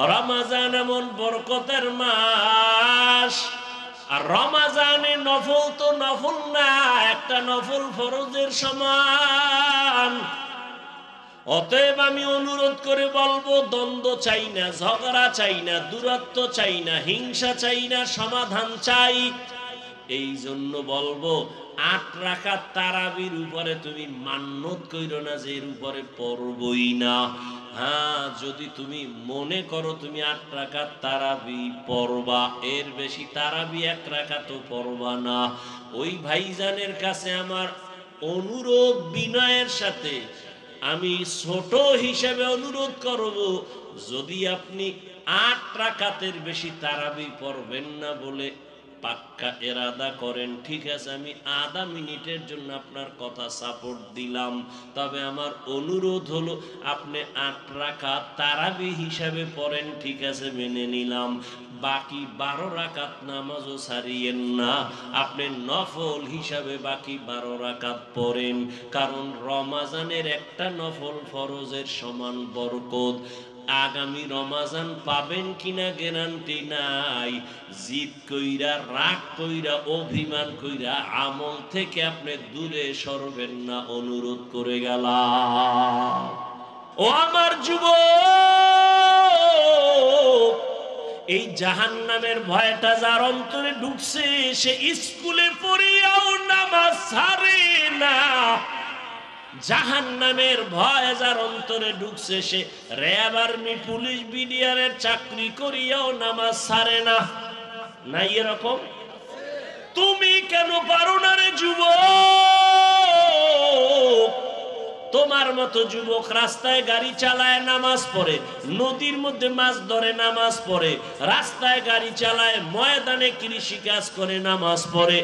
রমজান এমন বরকতের মাস, আর রমজানে নফল তো নফল না, একটা নফল ফরজের সমান। অতএব আমি অনুরোধ করে বলবো, দ্বন্দ্ব চাই না, ঝগড়া চাই না, দূরত্ব চাই না, হিংসা চাই না, সমাধান চাই। এই জন্য বলবো, 8 রাকাত তারাবির উপরে তুমি মান্যত কইরো না যে এর উপরে পড়বই না। হ্যাঁ, যদি তুমি মনে করো তুমি 8 রাকাত তারাবি পড়বা, এর বেশি তারাবি 1 রাকাতও পড়বা না। ওই ভাইজানের কাছে আমার অনুরোধ, বিনয়ের সাথে আমি ছোট হিসেবে অনুরোধ করব, যদি আপনি 8 রাকাতের বেশি তারাবি পড়বেন না বলে পাক্কা এরাদা করেন, ঠিক আছে, আমি আধা মিনিটের জন্য আপনার কথা সাপোর্ট দিলাম। তবে আমার অনুরোধ হলো আপনি 8 রাকাত তারাবি হিসাবে পড়েন, ঠিক আছে, মেনে নিলাম। বাকি 12 রাকাত নামাজও ছাড়িয়েন না, আপনি নফল হিসাবে বাকি 12 রাকাত পড়েন। কারণ রমজানের একটা নফল ফরজের সমান বরকত। আগামী রমজান পাবেন কিনা গ্যারান্টি নাই। জিদ কইরা, রাগ কইরা, অভিমান কইরা আমল থেকে আপনি দূরে সরবেন না, অনুরোধ করে গেলাম। ও আমার যুবক, এই জাহান্নামের ভয়টা যার অন্তরে ঢুকছে, সে স্কুলে পড়িয়াও নামাজ ছাড়ে না। জাহান্নামের ভয় যার অন্তরে ঢুকছে, সে র্যাব, আর্মি, পুলিশ, বিডিআরের চাকরি করিয়াও নামাজ ছাড়ে না। নাই এরকম? তুমি কেন পারো না রে যুবক? তোমার মতো যুবক রাস্তায় গাড়ি চালায়, নামাজ পড়ে, নদীর মধ্যে মাছ ধরে, নামাজ পড়ে, রাস্তায় গাড়ি চালায়, ময়দানে কৃষি কাজ করে, নামাজ পড়ে,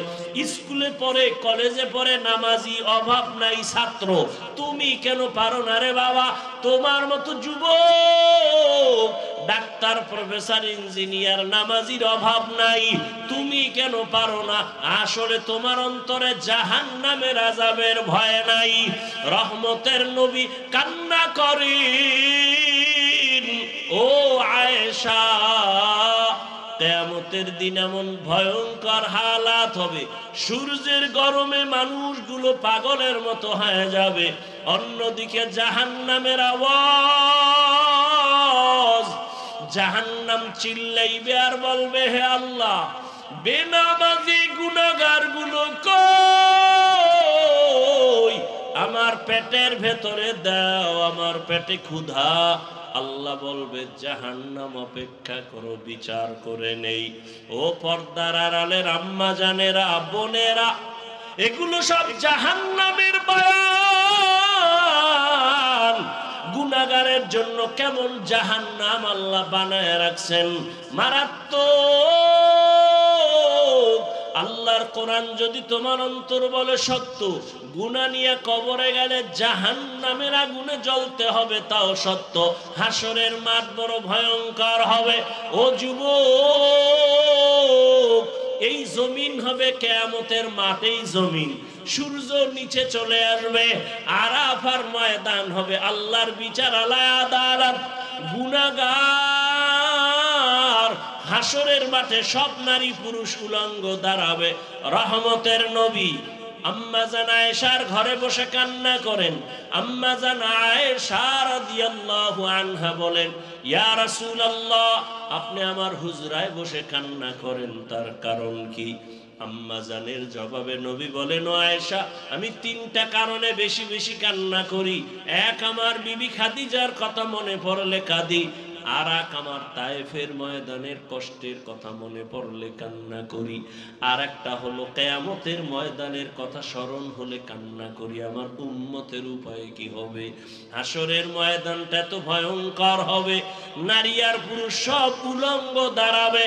স্কুলে পড়ে, কলেজে পড়ে, নামাজি অভাব নাই ছাত্র। তুমি কেন পারো না রে বাবা? তোমার মতো যুবক ডাক্তার, প্রফেসর, ইঞ্জিনিয়ার, নামাজির অভাব নাই। তুমি কেন পারো না? আসলে তোমার অন্তরে জাহান্নামের আযাবের ভয় নাই। রহমতের নবী কান্না করেন, ও আয়েশা, কিয়ামতের দিন এমন ভয়ঙ্কর হালাত হবে, সূর্যের গরমে মানুষগুলো পাগলের মতো হয়ে যাবে। অন্যদিকে জাহান্নামের আওয়াজ, জাহান্নাম চিল্লাইবে আর বলবে, হে আল্লাহ, বেনামাজি গুনাহগার গুলো কই? আমার পেটের ভেতরে দাও, আমার পেটে ক্ষুধা। আল্লাহ বলবে, জাহান্নাম অপেক্ষা করো, বিচার করে নেই। ও পর্দার আড়ালের আম্মা জানেরা, বোনেরা, এগুলো সব জাহান্নামের বয়ান। গুনাহগারের জন্য কেমন জাহান্নাম আল্লাহ বানায় রাখছেন, মারাত্মক। আল্লাহর কোরআন যদি তোমার অন্তর বলে সত্য, গুনাহ নিয়ে কবরে গেলে জাহান্নামের আগুনে জ্বলতে হবে, তাও সত্য। হাসরের মাঠ বড় ভয়ঙ্কর হবে। ও যুবক, এই জমিন হবে কিয়ামতের মাঠেই জমিন। সূর্য নিচে চলে আসবে, আরাফার ময়দান হবে, আল্লাহর বিচার, আলায় আদালত। গুনাহগার হাসরের মাঠে সব নারী পুরুষ উলঙ্গ দাঁড়াবে। রহমতের নবী আম্মা জান আয়েশার ঘরে বসে কান্না করেন। আম্মা জান আয়েশা রাদিয়াল্লাহু আনহা বলেন, ইয়া রাসূলুল্লাহ, আপনি আমার হুজরায় বসে কান্না করেন, তার কারণ কি? আম্মা জানের জবাবে নবী বলেন, ও আয়েশা, আমি 3টা কারণে বেশি বেশি কান্না করি। এক, আমার বিবি খাদিজার কথা মনে পড়লে কাঁদি। আর এক, আমার তায়েফের ময়দানের কষ্টের কথা মনে পড়লে কান্না করি। আর একটা হলো কিয়ামতের ময়দানের কথা স্মরণ হলে কান্না করি। আমার উম্মতের উপায় কি হবে? হাসরের ময়দানটা তো ভয়ঙ্কর হবে, নারী আর পুরুষ সব উলঙ্গ দাঁড়াবে।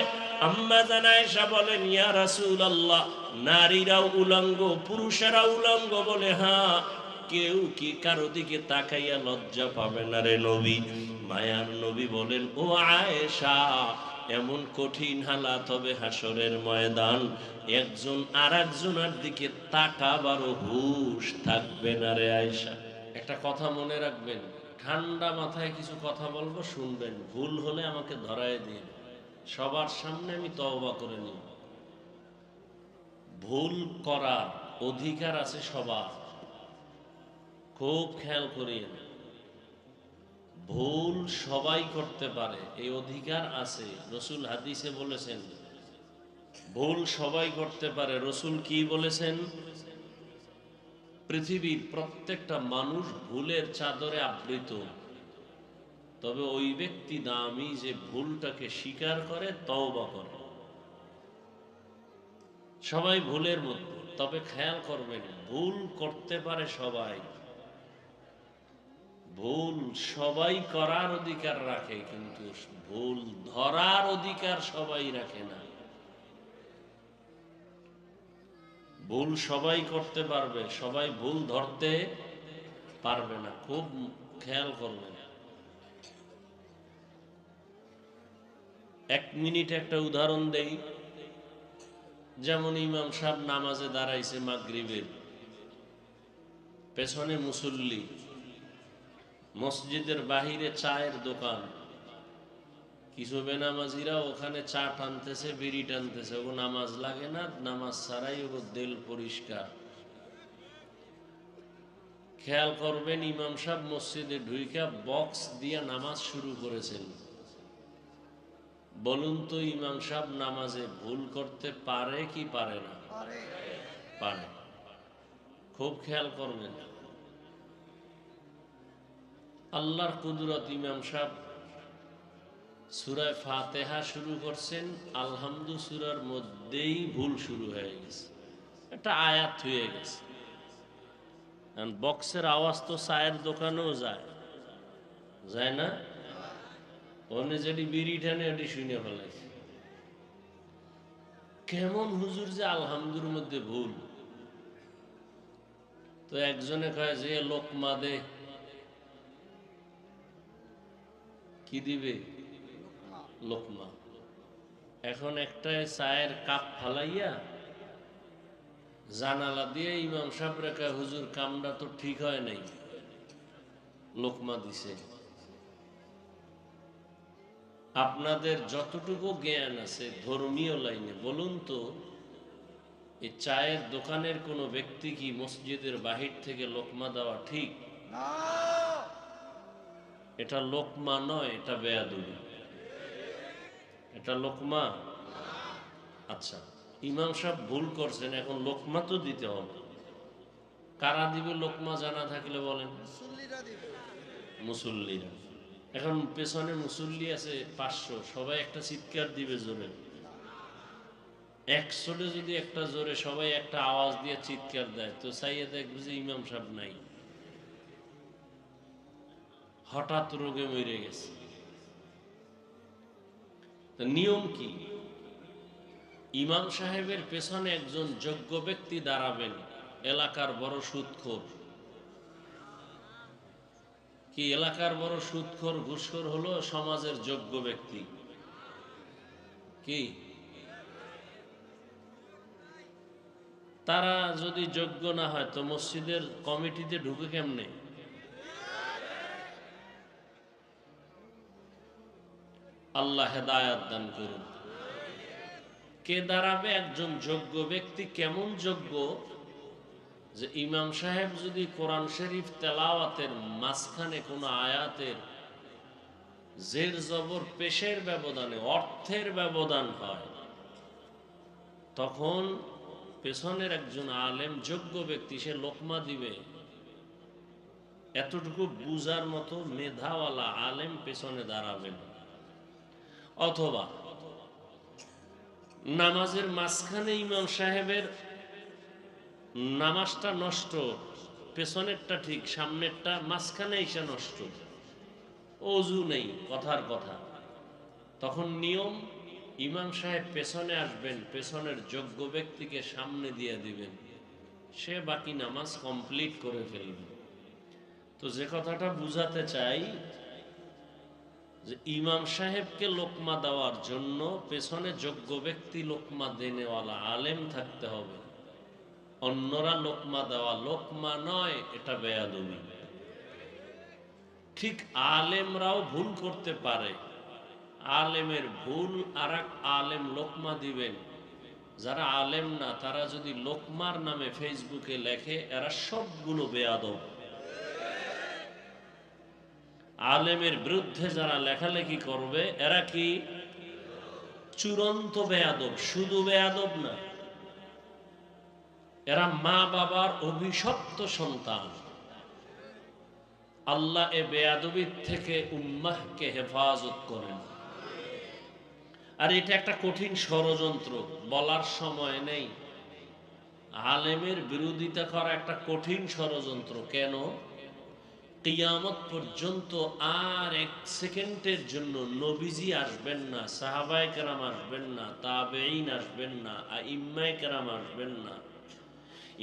আম্মা জান আয়েশা বলেন, ইয়া রাসূলুল্লাহ, নারীরাও উলঙ্গ, পুরুষেরা উলঙ্গ? বলে, হ্যাঁ। কেউ কি কারো দিকে তাকাইয়া লজ্জা পাবে না রে নবী? মায়ার নবী বলেন, ও আয়েশা, এমন কঠিন হালাত হবে হাসরের ময়দান, একজন আর একজনের দিকে তাকাবারও হুঁশ থাকবে না রে আয়েশা। একটা কথা মনে রাখবেন, ঠান্ডা মাথায় কিছু কথা বলবো, শুনবেন, ভুল হলে আমাকে ধরায় দিন, সবার সামনে আমি তওবা করে নিব। ভুল করার অধিকার আছে সবার, খুব খেয়াল করিয়েন। ভুল সবাই করতে পারে, এই অধিকার আছে। রসুল হাদিসে বলেছেন ভুল সবাই করতে পারে। রসুল কি বলেছেন? পৃথিবীর প্রত্যেকটা মানুষ ভুলের চাদরে আবৃত, তবে ওই ব্যক্তি দামি যে ভুলটাকে স্বীকার করে, তওবা করে। সবাই ভুলের মধ্যে, তবে খেয়াল করবেন ভুল করতে পারে সবাই। ভুল সবাই করার অধিকার রাখে, কিন্তু ভুল ধরার অধিকার সবাই রাখে না। ভুল সবাই করতে পারবে, সবাই ভুল ধরতে পারবে না, খুব খেয়াল করবেন। এক মিনিট একটা উদাহরণ দেই। যেমন ইমাম সাহেব নামাজে দাঁড়াইছে মাগরিবের, পেছনে মুসল্লি, মসজিদের বাহিরে চায়ের দোকান, কিছু বেনামাজিরা ওখানে চা টানতেছে, বিড়ি টানতেছে। ও নামাজ লাগে না, নামাজ ছাড়াই ও দিল পরিষ্কার। খেয়াল করবেন ইমাম সাহেব মসজিদে ঢুইকা বক্স দিয়ে নামাজ শুরু করেছেন। বলুন তো ইমাম সাহেব নামাজে ভুল করতে পারে কি পারে না? পারে। খুব খেয়াল করবেন। আল্লাহর কুদরত, ইমাম সাহেব সূরা ফাতিহা শুরু করছেন, আলহামদু সূরার মধ্যেই ভুল শুরু হয়ে গেছে, একটা আয়াত হয়ে গেছে। বক্সের আওয়াজ তো চায়ের দোকানেও যায়, যায় না? ওনে যেটি বিড়ি টানে ওটি শুনে ফেলাইছে। কেমন হুজুর যে আলহামদুর মধ্যে ভুল? তো একজনে কয় যে লোকমা দে। কি দিবে? লোকমা। এখন একটা চায়ের কাপ ফালাইয়া জানালা দিয়ে ইমাম সাহেব রেখা, হুজুর কামটা তো ঠিক হয় নাই, লোকমা দিছে। আপনাদের যতটুকু জ্ঞান আছে ধর্মীয় লাইনে, বলুন তো এই চায়ের দোকানের কোনো ব্যক্তি কি মসজিদের বাহির থেকে লোকমা দেওয়া ঠিক? এটা লোকমা নয়, এটা বেয়াদবি। এটা লোকমা। আচ্ছা, ইমাম সাহেব ভুল করছেন, এখন লোকমা তো দিতে হবে। কারা দিবে লোকমা জানা থাকলে বলেন? মুসল্লিরা। এখন পেছনে মুসল্লি আছে 500, সবাই একটা চিৎকার দিবে জোরে। 100 যদি একটা জোরে সবাই একটা আওয়াজ দিয়ে চিৎকার দেয়, তো চাইয়ে দেখবে যে ইমাম সাহেব নাই, হঠাৎ রোগে মরে গেছে। নিয়ম কি? ইমাম সাহেবের পেছনে একজন যোগ্য ব্যক্তি দাঁড়াবেন, এলাকার বড় সুদখোর। কি এলাকার বড় সুদখোর ঘুষখোর হলো সমাজের যোগ্য ব্যক্তি। কি তারা যদি যোগ্য না হয় তো মসজিদের কমিটিতে ঢুকে কেমনে? আল্লাহ হেদায়াত দান করুন। কে দাঁড়াবে? একজন যোগ্য ব্যক্তি। কেমন যোগ্য? যে ইমাম সাহেব যদি কোরআন শরীফ তেলাওয়াতের মাঝখানে কোনো আয়াতের জের জবর পেশের ব্যবধানে অর্থের ব্যবধান হয়, তখন পেছনের একজন আলেম যোগ্য ব্যক্তি সে লোকমা দিবে। এতটুকু বুঝার মতো মেধাওয়ালা আলেম পেছনে দাঁড়াবেন। অথবা নামাজের মাঝখানে ইমাম সাহেবের নামাজটা নষ্ট, পেছনেরটা ঠিক, সামনেরটা মাঝখানে এসে নষ্ট, অজু নেই, কথার কথা। তখন নিয়ম, ইমাম সাহেব পেছনে আসবেন, পেছনের যোগ্য ব্যক্তিকে সামনে দিয়ে দিবেন, সে বাকি নামাজ কমপ্লিট করে ফেলবে। তো যে কথাটা বুঝাতে চাই, যে ইমাম সাহেবকে লোকমা দেওয়ার জন্য পেছনে যোগ্য ব্যক্তি লোকমা দেনেওয়ালা আলেম থাকতে হবে। অন্যরা লোকমা দেওয়া লোকমা নয়, এটা বেয়াদবি। ঠিক আলেমরাও ভুল করতে পারে। আলেমের ভুল আর এক আলেম লোকমা দিবেন, যারা আলেম না তারা যদি লোকমার নামে ফেসবুকে লেখে এরা সবগুলো বেয়াদব। আলেমের বিরুদ্ধে যারা লেখালেখি করবে এরা কি চূড়ান্ত বেয়াদব, শুধু বেয়াদব না, এরা মা বাবার অভিশপ্ত সন্তান। আল্লাহ এ বেয়াদবির থেকে উম্মাহকে হেফাজত করেন। আর এটা একটা কঠিন ষড়যন্ত্র, বলার সময় নেই। আলেমের বিরোধিতা করা একটা কঠিন ষড়যন্ত্র। কেন? কিয়ামত পর্যন্ত আর এক সেকেন্ডের জন্য নবীজি আসবেন না, সাহাবায়ে কেরাম আসবেন না, তাবেঈন আসবেন না, আইম্মায়ে কেরাম আসবেন না,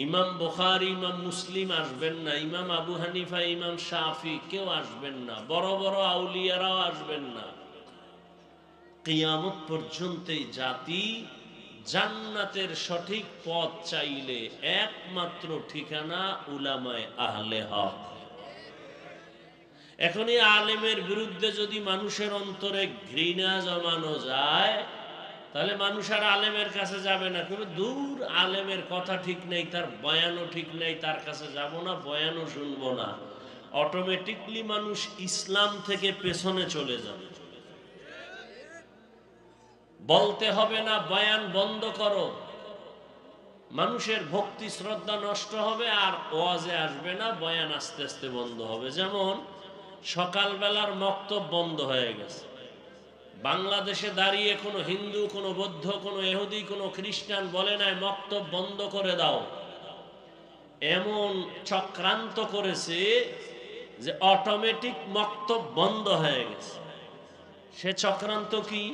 ইমাম বুখারী ইমাম মুসলিম আসবেন না, ইমাম আবু হানিফা ইমাম শাফি কেউ আসবেন না, বড় বড় আউলিয়ারাও আসবেন না। কিয়ামত পর্যন্ত এই জাতি জান্নাতের সঠিক পথ চাইলে একমাত্র ঠিকানা উলামায়ে আহলে হক। এখন এই আলেমের বিরুদ্ধে যদি মানুষের অন্তরে ঘৃণা জমানো যায়, তাহলে মানুষ আর আলেমের কাছে যাবে না। কিন্তু দূর, আলেমের কথা ঠিক নেই, তার বয়ানও ঠিক নেই, তার কাছে যাব না, বয়ানও শুনবো না। অটোমেটিকলি মানুষ ইসলাম থেকে পেছনে চলে যাবে। বলতে হবে না বয়ান বন্ধ করো, মানুষের ভক্তি শ্রদ্ধা নষ্ট হবে, আর ওয়াজে আসবে না, বয়ান আস্তে আস্তে বন্ধ হবে। যেমন সকালবেলার মক্তব বন্ধ হয়ে গেছে। বাংলাদেশে দাঁড়িয়ে কোনো হিন্দু, কোনো বৌদ্ধ, কোনো ইহুদি, কোনো খ্রিস্টান বলে নাই মক্তব বন্ধ করে দাও। এমন চক্রান্ত করেছে যে অটোমেটিক মক্তব বন্ধ হয়ে গেছে। সে চক্রান্ত কি?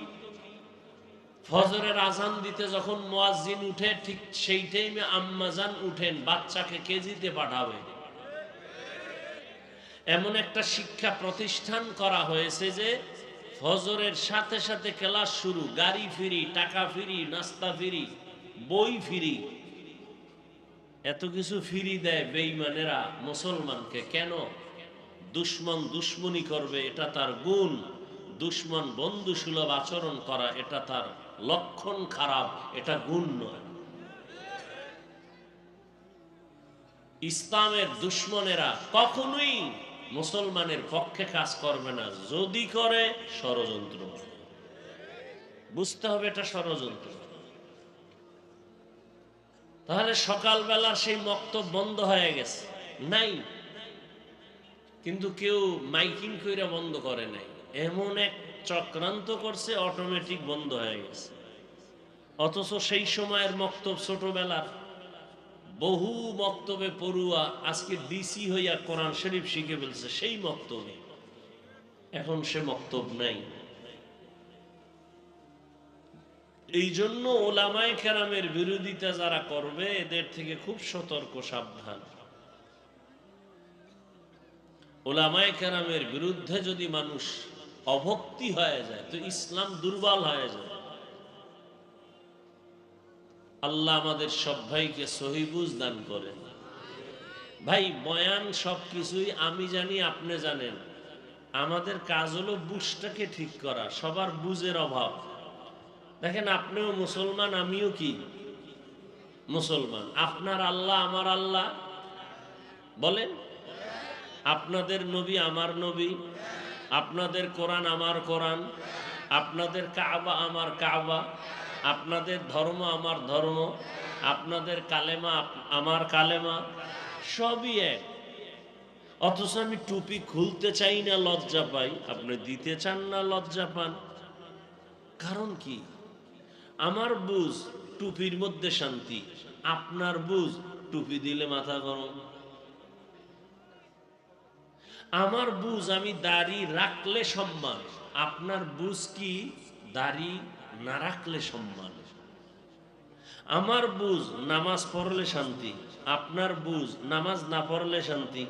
ফজরের আজান দিতে যখন মুয়াজ্জিন উঠে, ঠিক সেই টাইমে আম্মাজান উঠেন, বাচ্চাকে কেজিতে পাঠাবে। এমন একটা শিক্ষা প্রতিষ্ঠান করা হয়েছে যে ফজরের সাথে সাথে ক্লাস শুরু, গাড়ি ফ্রি, টাকা ফ্রি, নাস্তা ফ্রি, বই ফ্রি। এত কিছু ফ্রি দেয় বেঈমানেরা মুসলমানকে। কেন? দুশ্মন দুশ্মনী করবে, এটা তার গুণ। দুশ্মন বন্ধু সুলভ আচরণ করা এটা তার লক্ষণ খারাপ, এটা গুণ নয়। ইসলামের দুশ্মনেরা কখনোই মুসলমানের পক্ষে কাজ করবে না, যদি করে ষড়যন্ত্র। বুঝতে হবে এটা ষড়যন্ত্র। তাহলে সকালবেলা সেই মক্তব বন্ধ হয়ে গেছে, নাই, কিন্তু কেউ মাইকিং কইরা বন্ধ করে নাই। এমন এক চক্রান্ত করছে, অটোমেটিক বন্ধ হয়ে গেছে। অথচ সেই সময়ের মক্তব ছোটবেলার, বহু মক্তবে পড়ুয়া আজকে ডিসি হইয়া কোরআন শরীফ শিখে ফেলছে সেই মক্তবে। এখন সে মক্তব নাই। এই জন্য ওলামায়ে কেরামের বিরোধিতা যারা করবে এদের থেকে খুব সতর্ক, সাবধান। ওলামায়ে কেরামের বিরুদ্ধে যদি মানুষ অভক্তি হয়ে যায় তো ইসলাম দুর্বল হয়ে যায়। আল্লাহ আমাদের সব ভাইকে সহি বুঝ দান করেন। ভাই, বয়ান সবকিছুই আমি জানি, আপনি জানেন। আমাদের কাজ হলো বুঝটাকে ঠিক করা। সবার বুঝের অভাব। দেখেন, আপনিও মুসলমান, আমিও কি মুসলমান। আপনার আল্লাহ আমার আল্লাহ বলেন, আপনাদের নবী আমার নবী, আপনাদের কোরআন আমার কোরআন, আপনাদের কাবা আমার কাবা, আপনাদের ধর্ম আমার ধর্ম, আপনাদের কালেমা আমার কালেমা, সবই এক। অথচ আমি টুপি খুলতে চাই না, লজ্জা পাই। আপনি দিতে চান না, লজ্জা পান। কারণ কি? আমার বুঝ টুপির মধ্যে শান্তি, আপনার বুঝ টুপি দিলে মাথা গরম। আমার বুঝ আমি দাড়ি রাখলে সম্মান, আপনার বুঝ কি দাড়ি না রাখলে সম্মান। আমার বুঝ নামাজ পড়লে শান্তি, আপনার বুঝ নামাজ না পড়লে শান্তি।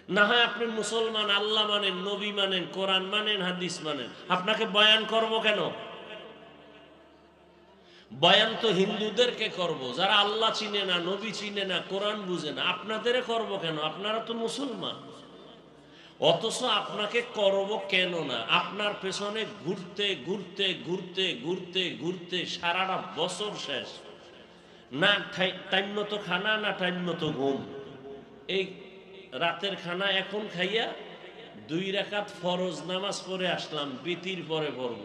না হয় আপনি মুসলমান, আল্লাহ মানেন, নবী মানেন, কোরআন মানেন, হাদিস মানেন, আপনাকে বয়ান করব কেন? বয়ান তো হিন্দুদেরকে করব, যারা আল্লাহ চিনে না, নবী চিনে না, কোরআন বুঝে না। আপনাদের করব কেন? আপনারা তো মুসলমান। অথচ আপনাকে করব কেন না, আপনার পেছনে ঘুরতে ঘুরতে ঘুরতে ঘুরতে ঘুরতে সারাটা বছর শেষ, না টাইম মতো খানা না টাইম মতো ঘুম। এই রাতের খানা এখন খাইয়া 2 রাকাত ফরজ নামাজ পড়ে আসলাম, বিতির পরে পড়ব।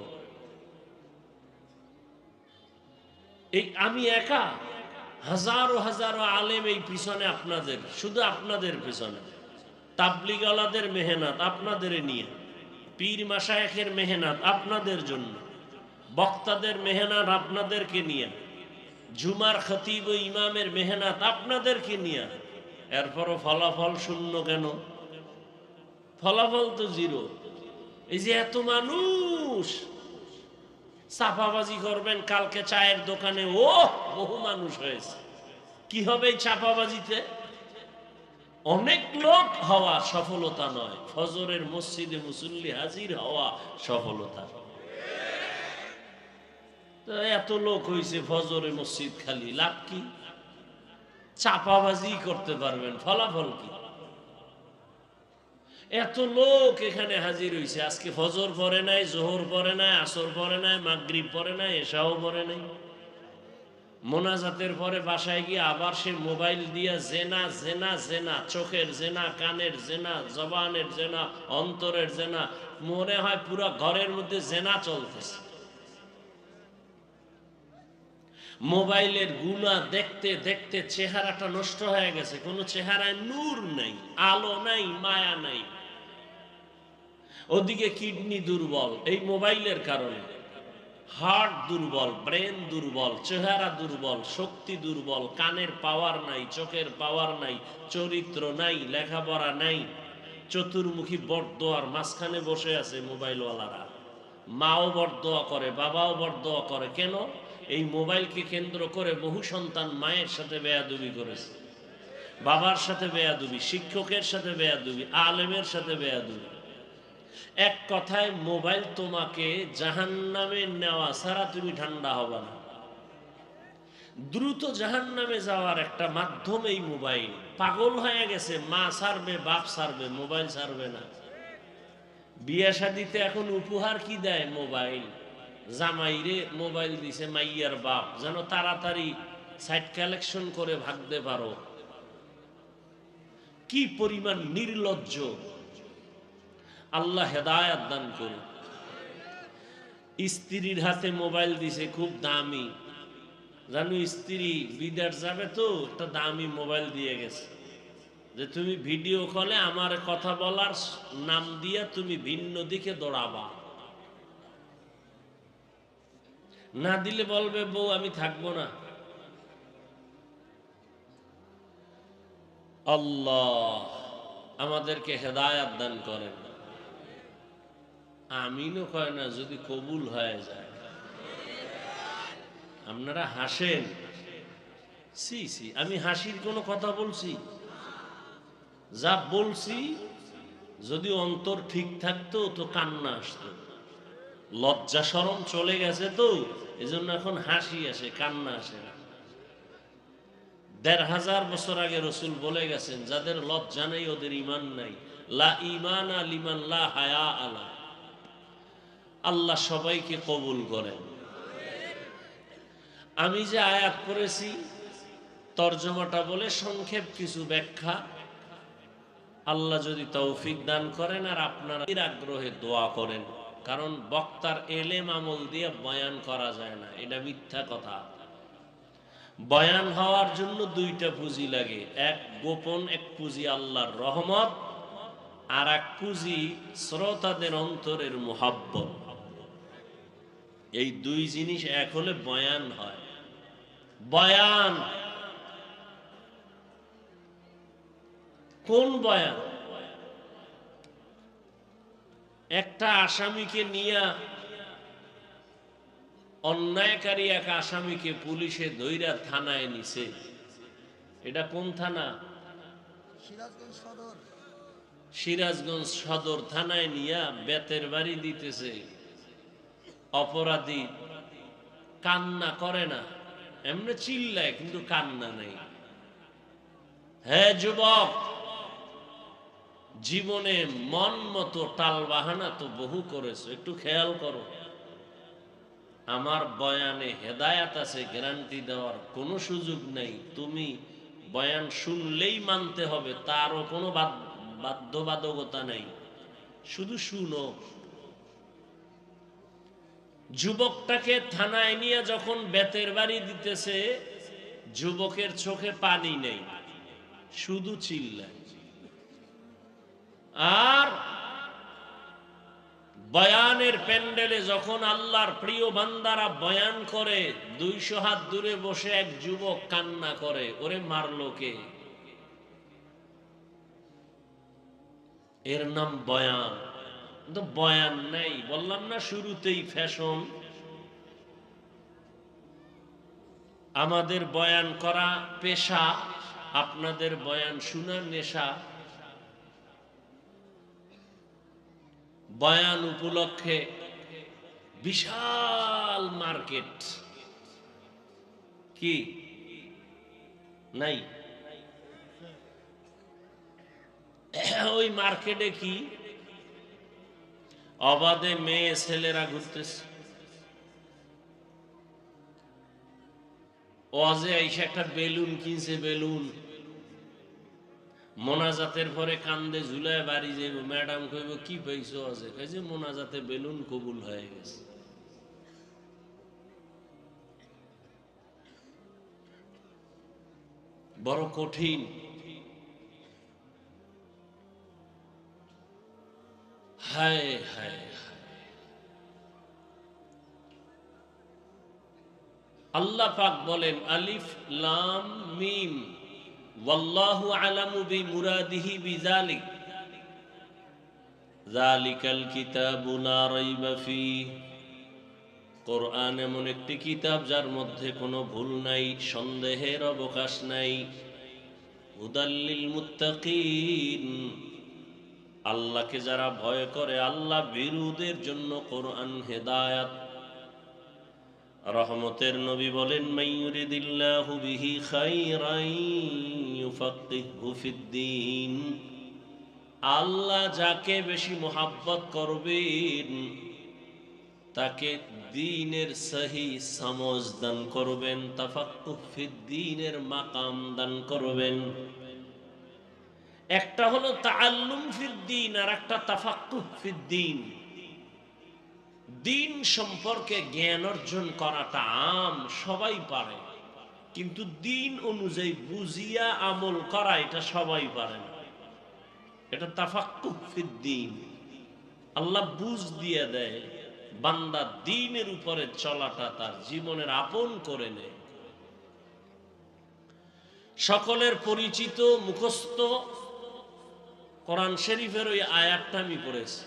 এই আমি একা, হাজারো হাজারো আলেম এই পিছনে আপনাদের, শুধু আপনাদের পিছনে। তাবলিগওয়ালাদের মেহনত আপনাদের নিয়ে, পীর মাশায়েখের মেহনত আপনাদের জন্য, বক্তাদের মেহনত আপনাদেরকে নিয়ে, জুমার খতিব ও ইমামের মেহনত আপনাদেরকে নিয়ে। এরপরও ফলাফল শূন্য কেন? ফলাফল তো জিরো। এই যে এত মানুষ চাপাবাজি করবেন কালকে চায়ের দোকানে, ও বহু মানুষ হয়েছে। কি হবে এই চাপাবাজিতে? অনেক লোক হওয়া সফলতা নয়, ফজরের মসজিদে মুসল্লি হাজির হওয়া সফলতা। তো এত লোক হয়েছে ফজরে মসজিদ খালি, লাভ কি? চাপাবাজি করতে পারবেন, ফলাফল কি? এত লোক এখানে হাজির হয়েছে, আজকে ফজর পড়ে নাই, জোহর পড়ে নাই, আসর পড়ে নাই, মাগরিব পড়ে নাই, এশাও পড়ে নাই। মোনাজাতের পরে বাসায় গিয়ে আবার সে মোবাইল দিয়া জেনা জেনা জেনা, চোখের জেনা, কানের জেনা, জবানের জেনা, অন্তরের জেনা। মনে হয় পুরো ঘরের মধ্যে জেনা চলতেছে। মোবাইলের গুনাহ দেখতে দেখতে চেহারাটা নষ্ট হয়ে গেছে, কোনো চেহারায় নূর নাই, আলো নাই, মায়া নাই। ওদিকে কিডনি দুর্বল এই মোবাইলের কারণে, হার্ট দুর্বল, ব্রেন দুর্বল, চেহারা দুর্বল, শক্তি দুর্বল, কানের পাওয়ার নাই, চোখের পাওয়ার নাই, চরিত্র নাই, লেখাপড়া নাই। চতুর্মুখী বটদোয়ার মাঝখানে বসে আছে মোবাইলওয়ালারা। মাও বটদোয়া করে, বাবাও বটদোয়া করে। কেন? এই মোবাইলকে কেন্দ্র করে বহু সন্তান মায়ের সাথে বেয়াদবি করেছে, বাবার সাথে বেয়াদবি, শিক্ষকের সাথে বেয়াদবি, আলেমের সাথে বেয়াদবি। এক কথায় মোবাইল তোমাকে জাহান্নামে নেওয়া ছাড়া তুমি ঠান্ডা হবে না। দ্রুত জাহান্নামে যাওয়ার একটা মাধ্যম এই মোবাইল। পাগল হয়ে গেছে, মা ছাড়বে, বাপ ছাড়বে, মোবাইল ছাড়বে না। বিয়ে শাদিতে এখন উপহার কি দেয়? মোবাইল। জামাইরে মোবাইল দিছে মাইয়ার বাপ, যেন তাড়াতাড়ি সাইট কালেকশন করে ভাগতে পারো। কি পরিমাণ নির্লজ্জ! আল্লাহ হেদায়াত দান করুন। স্ত্রীর হাতে মোবাইল দিছে, খুব দামি, জানো স্ত্রী বিদেশ যাবে তো একটা দামি মোবাইল দিয়ে গেছে, যে তুমি ভিডিও কলে আমার কথা বলার নাম দিয়া তুমি ভিন্ন দিকে দৌড়াবা, না দিলে বলবে বউ আমি থাকবো না। আল্লাহ আমাদেরকে হেদায়াত দান করেন। আমিনও কয় না, যদি কবুল হয়ে যায়। আপনারা হাসেন, সি সি, আমি হাসির কোনো কথা বলছি? যা বলছি যদি অন্তর ঠিক থাকতো তো কান্না আসতো। লজ্জা শরম চলে গেছে তো এজন্য এখন হাসি আসে, কান্না আসে না। ১৫০০ বছর আগে রসুল বলে গেছেন, যাদের লজ্জা নেই ওদের ইমান নাই। লা ইমানা লিমান লা হায়া আলা। আল্লাহ সবাইকে কবুল করেন। আমি যে আয়াত পড়েছি তর্জমাটা বলে সংক্ষেপ কিছু ব্যাখ্যা, আল্লাহ যদি তৌফিক দান করেন আর আপনারা আগ্রহে দোয়া করেন। কারণ বক্তার এলেম আমল দিয়ে বয়ান করা যায় না, এটা মিথ্যা কথা। বয়ান হওয়ার জন্য 2টা পুঁজি লাগে, এক গোপন এক পুঁজি আল্লাহর রহমত, আর এক পুঁজি শ্রোতাদের অন্তরের মুহাব্বত। এই 2 জিনিস এক হলে বয়ান হয়। বয়ান কোন বয়ান? একটা আসামিকে নিয়ে, অন্যায়কারী এক আসামিকে পুলিশে ধইরা থানায় নিছে। এটা কোন থানা? সিরাজগঞ্জ সদর থানায় নিয়া বেতের বাড়ি দিতেছে। অপরাধী কান্না করে না, এমনি চিল্লায় কিন্তু কান্না নাই। হ্যাঁ যুবক, জীবনে মন মতো টাল বাহানা তো বহু করেছো, একটু খেয়াল করো। আমার বয়ানে হেদায়াত আছে, গ্যারান্টি দেওয়ার কোনো সুযোগ নেই। তুমি বয়ান শুনলেই মানতে হবে, তারও কোনো বাধ্যবাধকতা নেই, শুধু শুনো। যুবকটাকে থানায় নিয়ে যখন বেতের বাড়ি দিতেছে, যুবকের চোখে পানি নেই, শুধু চিল্লায়। আর বয়ানের প্যান্ডেলে যখন আল্লাহর প্রিয় বান্দারা বয়ান করে, 200 হাত দূরে বসে এক যুবক কান্না করে, ওরে মারলো কে? এর নাম বয়ান। তো বয়ান নাই, বললাম না শুরুতেই ফ্যাশন। আমাদের বয়ান করা পেশা, আপনাদের বয়ান শোনা নেশা। বয়ান উপলক্ষে বিশাল মার্কেট, কি নাই? ওই মার্কেটে কি অবাধে মেয়ে ছেলেরা ঘুরতেছে। ওয়াজে আইসা একটা বেলুন কিনছে, বেলুন মোনাজাতের পরে কান্দে ঝুলায় বাড়ি যাইব। ম্যাডাম কইব কি পাইছো? আছে কইছে মোনাজাতে বেলুন কবুল হয়ে গেছে। বড় কঠিন। হায় হায়, আল্লাহ পাক বলেন আলিফ লাম মিম ওয়াল্লাহু আলামু বিমুরাদিহি বিযালিক যালিকাল কিতাবু লা রাইবা ফীহ। কোরআন এমন একটি কিতাব যার মধ্যে কোনো ভুল নাই, সন্দেহের অবকাশ নাই। হুদাল লিল মুত্তাকিন, আল্লাহকে যারা ভয় করে, আল্লাহ ভীরুদের জন্য কোরআন হেদায়াত। রহমতের নবী বলেন মাইয়ুরিদিল্লাহু বিহি খাইরান ইউফাক্কিহু ফিদ্দীন। আল্লাহ যাকে বেশি মোহাব্বত করবেন তাকে দ্বীনের সহি সমঝ দান করবেন, তাফাক্কুহ ফিদ্দীনের মাকাম দান করবেন। একটা হলো তাআল্লুম ফিদ্দীন আর একটা তাফাক্কুহ ফিদ্দীন। দিন সম্পর্কে জ্ঞান অর্জন করাটা আম, সবাই পারে, কিন্তু দিন অনুযায়ী বুঝিয়া আমল করা এটা সবাই পারে না। এটা তাফাক্কুহ ফিদ্দীন। আল্লাহ বুঝ দিয়ে দেয়, বান্দা দ্বীনের উপরে চলাটা তার জীবনের আপন করে নেয়। সকলের পরিচিত মুখস্থ কোরআন শরীফের ওই আয়াতটা আমি পড়েছি।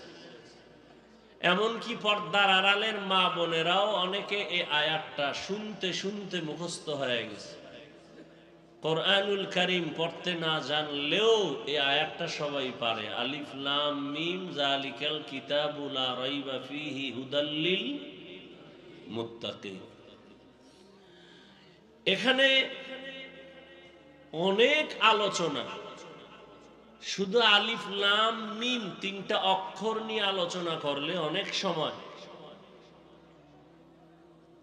এমনকি পর্দার আড়ালের মা বোনেরাও অনেকে এই আয়াতটা শুনতে শুনতে মুখস্থ হয়ে গেছে। কোরআনুল কারীম পড়তে না জানলেও এই আয়াতটা সবাই পারে। আলিফ লাম মিম যালিকাল কিতাবু লা রাইবা ফীহি হুদাল লিল মুত্তাকিন। এখানে অনেক আলোচনা, শুধু আলিফ লাম মিম 3টা অক্ষর নিয়ে আলোচনা করলে অনেক সময়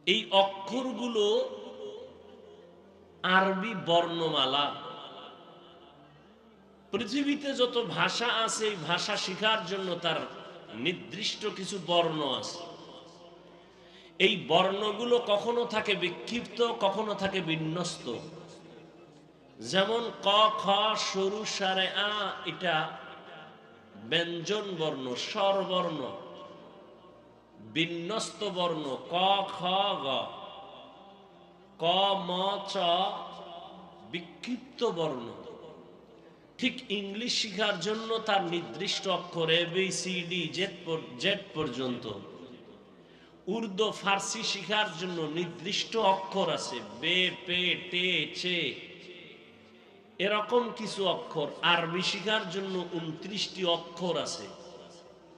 এই অক্ষরগুলো আরবি বর্ণমালা। পৃথিবীতে যত ভাষা আছে এই ভাষা শেখার জন্য তার নির্দিষ্ট কিছু বর্ণ আছে। এই বর্ণগুলো কখনো থাকে বিক্ষিপ্ত, কখনো থাকে বিন্যস্ত। যেমন ক খ সরু সারে আ, এটা ব্যঞ্জন বর্ণ, স্বরবর্ণ। বিন্যস্ত বর্ণ ক খ গ, ক ম চ বিক্ষিপ্ত বর্ণ। ঠিক ইংলিশ শেখার জন্য তার নির্দিষ্ট অক্ষর A B C D Z পর্যন্ত। উর্দু ফার্সি শেখার জন্য নির্দিষ্ট অক্ষর আছে, বে পে টে চে, এরকম কিছু অক্ষর। আরবি শেখার জন্য 29টি অক্ষর আছে।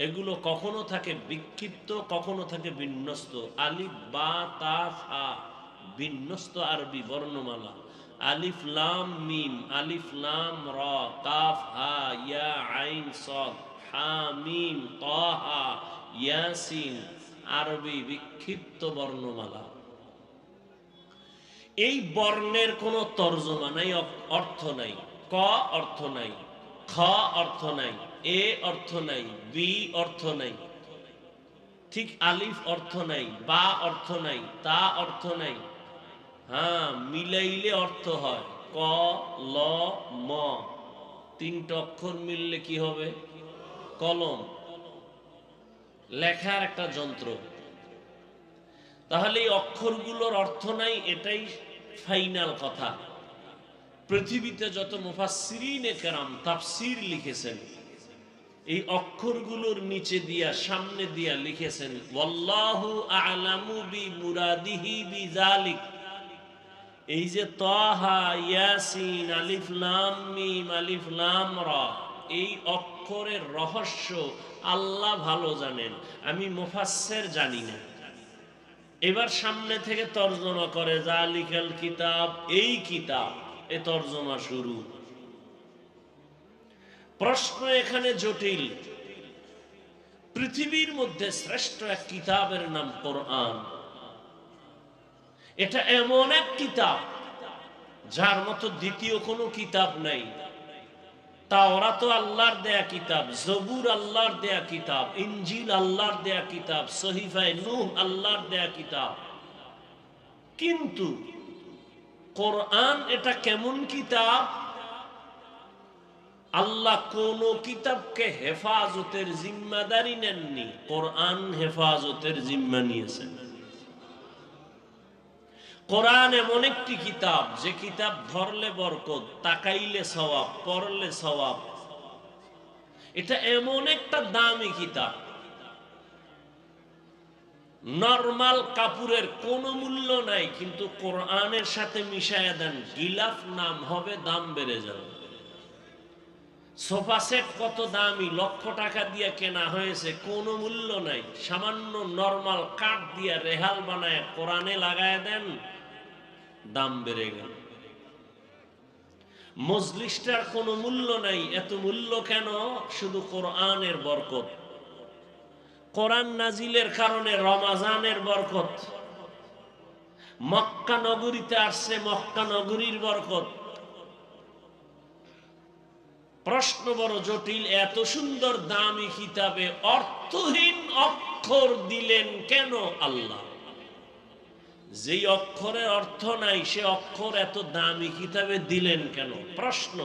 এগুলো কখনো থাকে বিক্ষিপ্ত, কখনো থাকে বিন্যস্ত। আলিফ বা তা ফা বিন্যস্ত আরবি বর্ণমালা। আলিফ লাম মিম, আলিফ লাম র, কাফ হা ইয়া আইন সদ, হা মিম তাহা ইয়াসিন, আরবি বিক্ষিপ্ত বর্ণমালা। এই বর্ণের কোনো তর্জমা নাই, অর্থ নাই। ক অর্থ নাই, খ অর্থ নাই, এ অর্থ নাই, বি অর্থ নাই, ঠিক আলিফ অর্থ নাই, বা অর্থ নাই, তা অর্থ নাই। হ্যাঁ, মিলাইলে অর্থ হয়। ক ল ম, তিনটা অক্ষর মিললে কি হবে? কলম, লেখার একটা যন্ত্র। তাহলে এই অক্ষরগুলোর অর্থ নাই, এটাই ফাইনাল কথা। পৃথিবীতে যত মুফাসসিরিনে কেরাম তাফসীর লিখেছেন, এই অক্ষরগুলোর নিচে দিয়া সামনে দিয়া লিখেছেন ওয়াল্লাহু আ'লামু বিমুরাদিহি বিযালিক। এই যে তাহা ইয়াসিন আলিফ লাম মিম আলিফ লাম রা, এই অক্ষরের রহস্য আল্লাহ ভালো জানেন, আমি মুফাসসির জানি না। এবার সামনে থেকে তর্জমা করে যালিকাল কিতাব, এই কিতাব, এ তর্জমা শুরু। প্রশ্ন এখানে জটিল। পৃথিবীর মধ্যে শ্রেষ্ঠ এক কিতাবের নাম কোরআন। এটা এমন এক কিতাব যার মতো দ্বিতীয় কোনো কিতাব নাই। তাওরাত আল্লাহর দেয়া কিতাব, জবুর আল্লাহর দেয়া কিতাব, ইনজিল আল্লাহর দেয়া কিতাব, সহিফায়ে নূহ আল্লাহর দেয়া কিতাব। কিন্তু কোরআন এটা কেমন কিতাব? আল্লাহ কোন কিতাবকে হেফাজতের জিম্মাদারি নেননি, কোরআন হেফাজতের জিম্মা নিয়েছেন। কোরআন এমন একটি কিতাব, যে কিতাব ধরলে বরকত, তাকাইলে সওয়াব, পড়লে সওয়াব। এটা এমন একটা দামি কিতাব, নরমাল কাপড়ের কোনো মূল্য নাই, কিন্তু কোরআনের সাথে মিশায়া দেন, গিলাফ নাম হবে, দাম বেড়ে যাবে। সোফা সেট কত দামি, লক্ষ টাকা দিয়ে কেনা হয়েছে, কোনো মূল্য নাই। সামান্য নরমাল কাঠ দিয়ে রেহাল বানায় কোরআনে লাগায় দেন, দাম বেড়ে গেল। মজলিসটার কোনো মূল্য নাই, এত মূল্য কেন? শুধু কোরআনের বরকত। কোরআন নাজিলের কারণে রমাজানের বরকত। মক্কা নগরীতে আসছে, মক্কা নগরীর বরকত। প্রশ্ন বড় জটিল, এত সুন্দর দামি কিতাবে অর্থহীন অক্ষর দিলেন কেন আল্লাহ? যেই অক্ষরের অর্থ নাই, সে অক্ষর এত দামি কিতাবে দিলেন কেন? প্রশ্ন।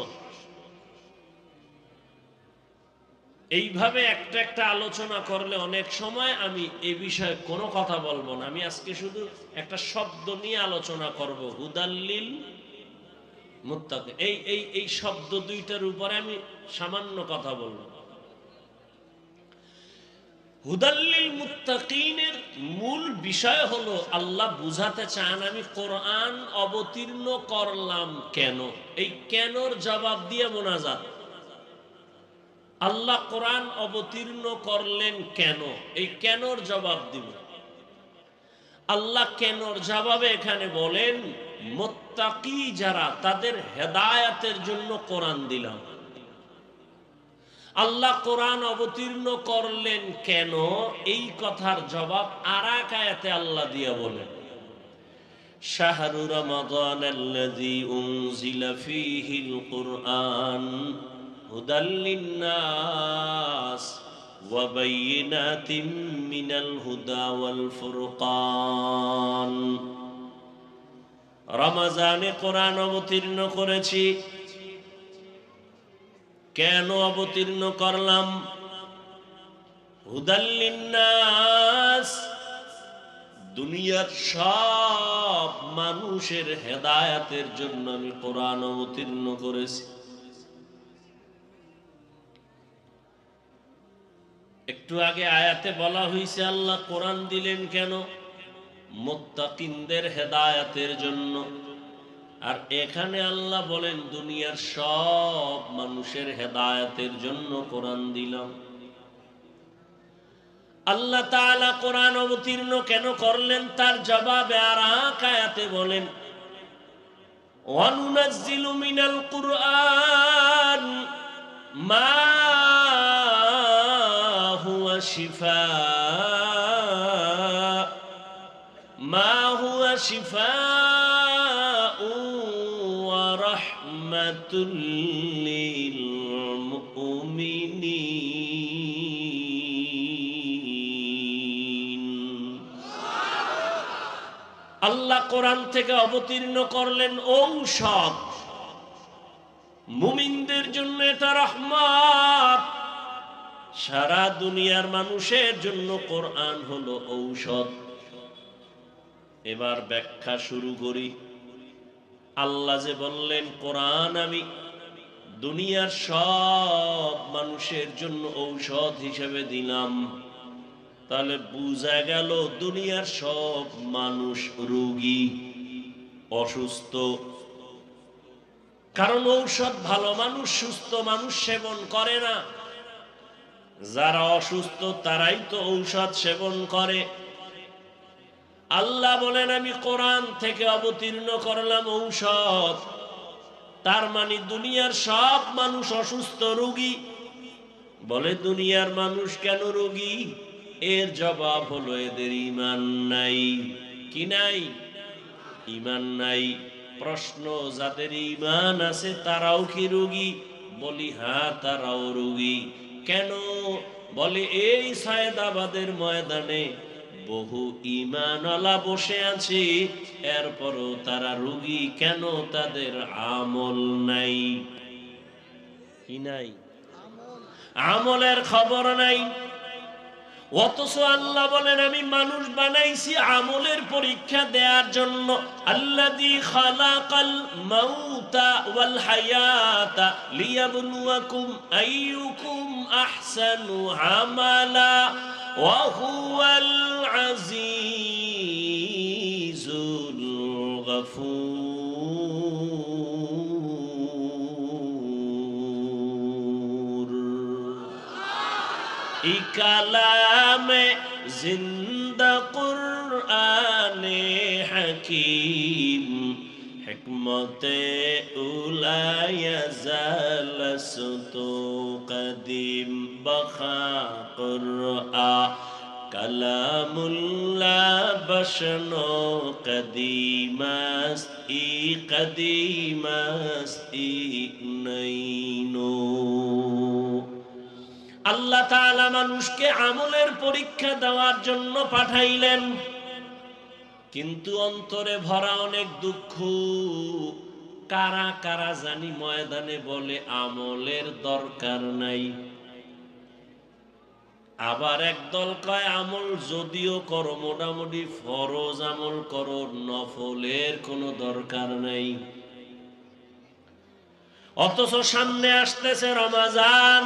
এইভাবে একটা একটা আলোচনা করলে অনেক সময় আমি এ বিষয়ে কোনো কথা বলবো না। আমি আজকে শুধু একটা শব্দ নিয়ে আলোচনা করব, হুদাল্লিল মুত্তাকিন। এই শব্দ দুইটার উপরে আমি সামান্য কথা বলবো। হুদাল্লিল মুত্তাকিনের মূল বিষয় হলো, আল্লাহ বুঝাতে চান আমি কোরআন অবতীর্ণ করলাম কেন। এই কেনর জবাব দিয়ে মোনাজাত। আল্লাহ কোরআন অবতীর্ণ করলেন কেন, এই কেনর জবাব দিব। আল্লাহ কেনর জবাবে এখানে বলেন, মুত্তাকি যারা, তাদের হেদায়েতের জন্য কোরআন দিলাম। আল্লাহ কোরআন অবতীর্ণ করলেন কেন, এই কথার জবাব আরেক আয়াতে আল্লাহ দিয়া বলেন, শাহরু রমাদানাল্লাযী উনজিলা ফীহিল কুরআন হুদাল লিন্নাস ওয়া বাইয়িনাতিম মিনাল হুদা ওয়াল ফুরকান। রমজানে কোরআন অবতীর্ণ করেছি। কেন অবতীর্ণ করলাম? হুদাল লিন্নাস, দুনিয়ার সব মানুষের হেদায়েতের জন্য আমি কোরআন অবতীর্ণ করেছি। একটু আগে আয়াতে বলা হয়েছে আল্লাহ কোরআন দিলেন কেন? মুত্তাকিনদের হেদায়েতের জন্য। আর এখানে আল্লাহ বলেন দুনিয়ার সব মানুষের হেদায়েতের জন্য কোরআন দিলাম। আল্লাহ তাআলা কোরআন অবতীর্ণ কেন করলেন, তার জবাবে আর এক আয়াতে বলেন, وَنُنَزِّلُ مِنَ الْقُرْآنِ مَا هُوَ شِفَاءٌ وَرَحْمَةٌ لِّلْمُؤْمِنِينَ। আল্লাহ কোরআন থেকে অবতীর্ণ করলেন ঔষধ, মুমিনদের জন্য এটা রহমত। সারা দুনিয়ার মানুষের জন্য কোরআন হলো ঔষধ। এবার ব্যাখ্যা শুরু করি। আল্লাহ যে বললেন কোরআন আমি দুনিয়ার সব মানুষের জন্য ঔষধ হিসেবে দিলাম, তাহলে বোঝা গেল দুনিয়ার সব মানুষ রোগী, অসুস্থ। কারণ ঔষধ ভালো মানুষ, সুস্থ মানুষ সেবন করে না। যারা অসুস্থ তারাই তো ঔষধ সেবন করে। আল্লাহ বলেন আমি কোরআন থেকে অবতীর্ণ করলাম ঔষধ, তার মানে দুনিয়ার সব মানুষ অসুস্থ, রোগী। বলে দুনিয়ার মানুষ কেন রোগী? এর জবাব হলো এদের ঈমান নাই। কি নাই? ঈমান নাই। প্রশ্ন, যাদের ঈমান আছে তারাও কি রোগী? বলি হ্যাঁ, তারাও রোগী। কেন? বলে এই সায়েদাবাদের ময়দানে বহু ঈমানওয়ালা বসে আছে, এরপরও তারা রোগী কেন? তাদের আমল নাই। কি নাই? আমলের খবর নাই। অথচ আল্লাহ বলেন আমি মানুষ বানাইছি আমলের পরীক্ষা দেওয়ার জন্য। আল্লাযী খালাকাল মাউতা ওয়াল হায়াতা লিয়াবলুয়াকুম আইয়ুকুম আহসানু আমালা ওয়া হুয়াল আজিজুল গফুর। কালামে জিন্দা কুরআনে হাকিম হিকমতে উলায়া জালসতু কদিম বখা কুরআ কালামুল্লাহ বশনো কদিমাস ই নৈনো। আল্লাহ তাআলা মানুষকে আমলের পরীক্ষা দেওয়ার জন্য পাঠাইলেন, কিন্তু অন্তরে ভরা অনেক দুঃখ। কারা কারা জানি ময়দানে বলে আমলের দরকার নাই, আবার একদল কয় আমল যদিও করো মোটামুটি ফরজ আমল করো, নফলের কোনো দরকার নাই। অথচ সামনে আসতেছে রমাজান,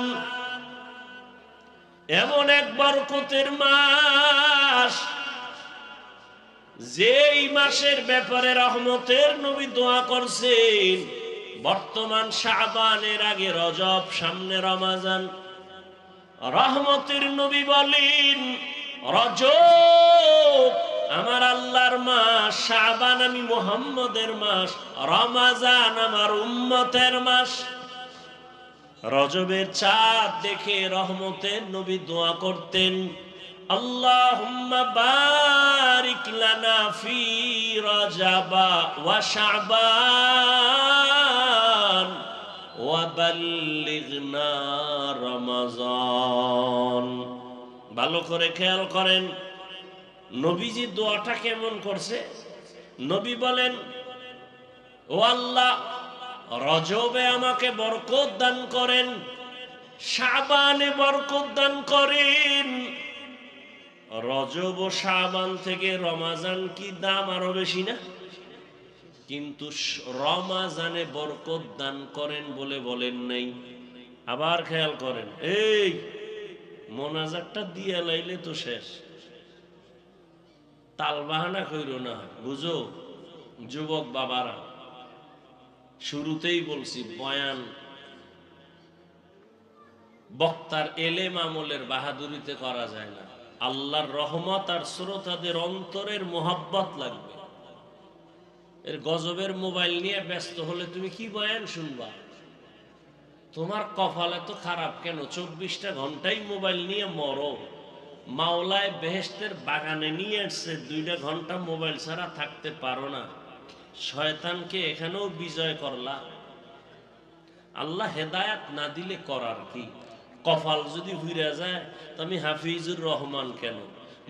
এমন এক বরকতের মাস, যেই মাসের ব্যাপারে রহমতের নবী দোয়া করছেন। বর্তমান শাবানের আগে রজব, সামনে রমাজান। রহমতের নবী বলেন রজব আমার আল্লাহর মাস, শাবান আমি মুহাম্মদের মাস, রমাজান আমার উম্মতের মাস। রজবের চাঁদ দেখে রহমতের নবী দোয়া করতেন আল্লাহুম্মা বারিক লানা ফি রজবা ওয়া শাবান ওয়া বাল্লিগনা রমাজান। ভালো করে খেয়াল করেন নবীজি দোয়াটা কেমন করছে। নবী বলেন ও আল্লাহ, রজবে আমাকে বরকত দান করেন, শাবানে বরকত দান করেন। রজব ও শাবান থেকে রমাজান কি দাম আরো বেশি না? কিন্তু রমাজানে বরকত দান করেন বলে বলেন নাই। আবার খেয়াল করেন, এই মোনাজাতটা দিয়া লাইলে তো শেষ, তালবাহানা কইরো না, বুঝো যুবক বাবারা। শুরুতেই বলছি বয়ান বক্তার এলেম আমলের বাহাদুরিতে করা যায় না। আল্লাহর রহমত আর শ্রোতাদের অন্তরের মোহাব্বত লাগবে। এর গজবের মোবাইল নিয়ে ব্যস্ত হলে তুমি কি বয়ান শুনবা? তোমার কপাল এত খারাপ কেন? 24টা ঘন্টাই মোবাইল নিয়ে মরো। মাওলায় বেহেশতের বাগানে নিয়ে আসছে, 2টা ঘন্টা মোবাইল ছাড়া থাকতে পারো না। শয়তানকে এখানেও বিজয় করলা। আল্লাহ হেদায়াত না দিলে করার কি? কপাল যদি হুইরা যায়, তুমি হাফিজুর রহমান কেন,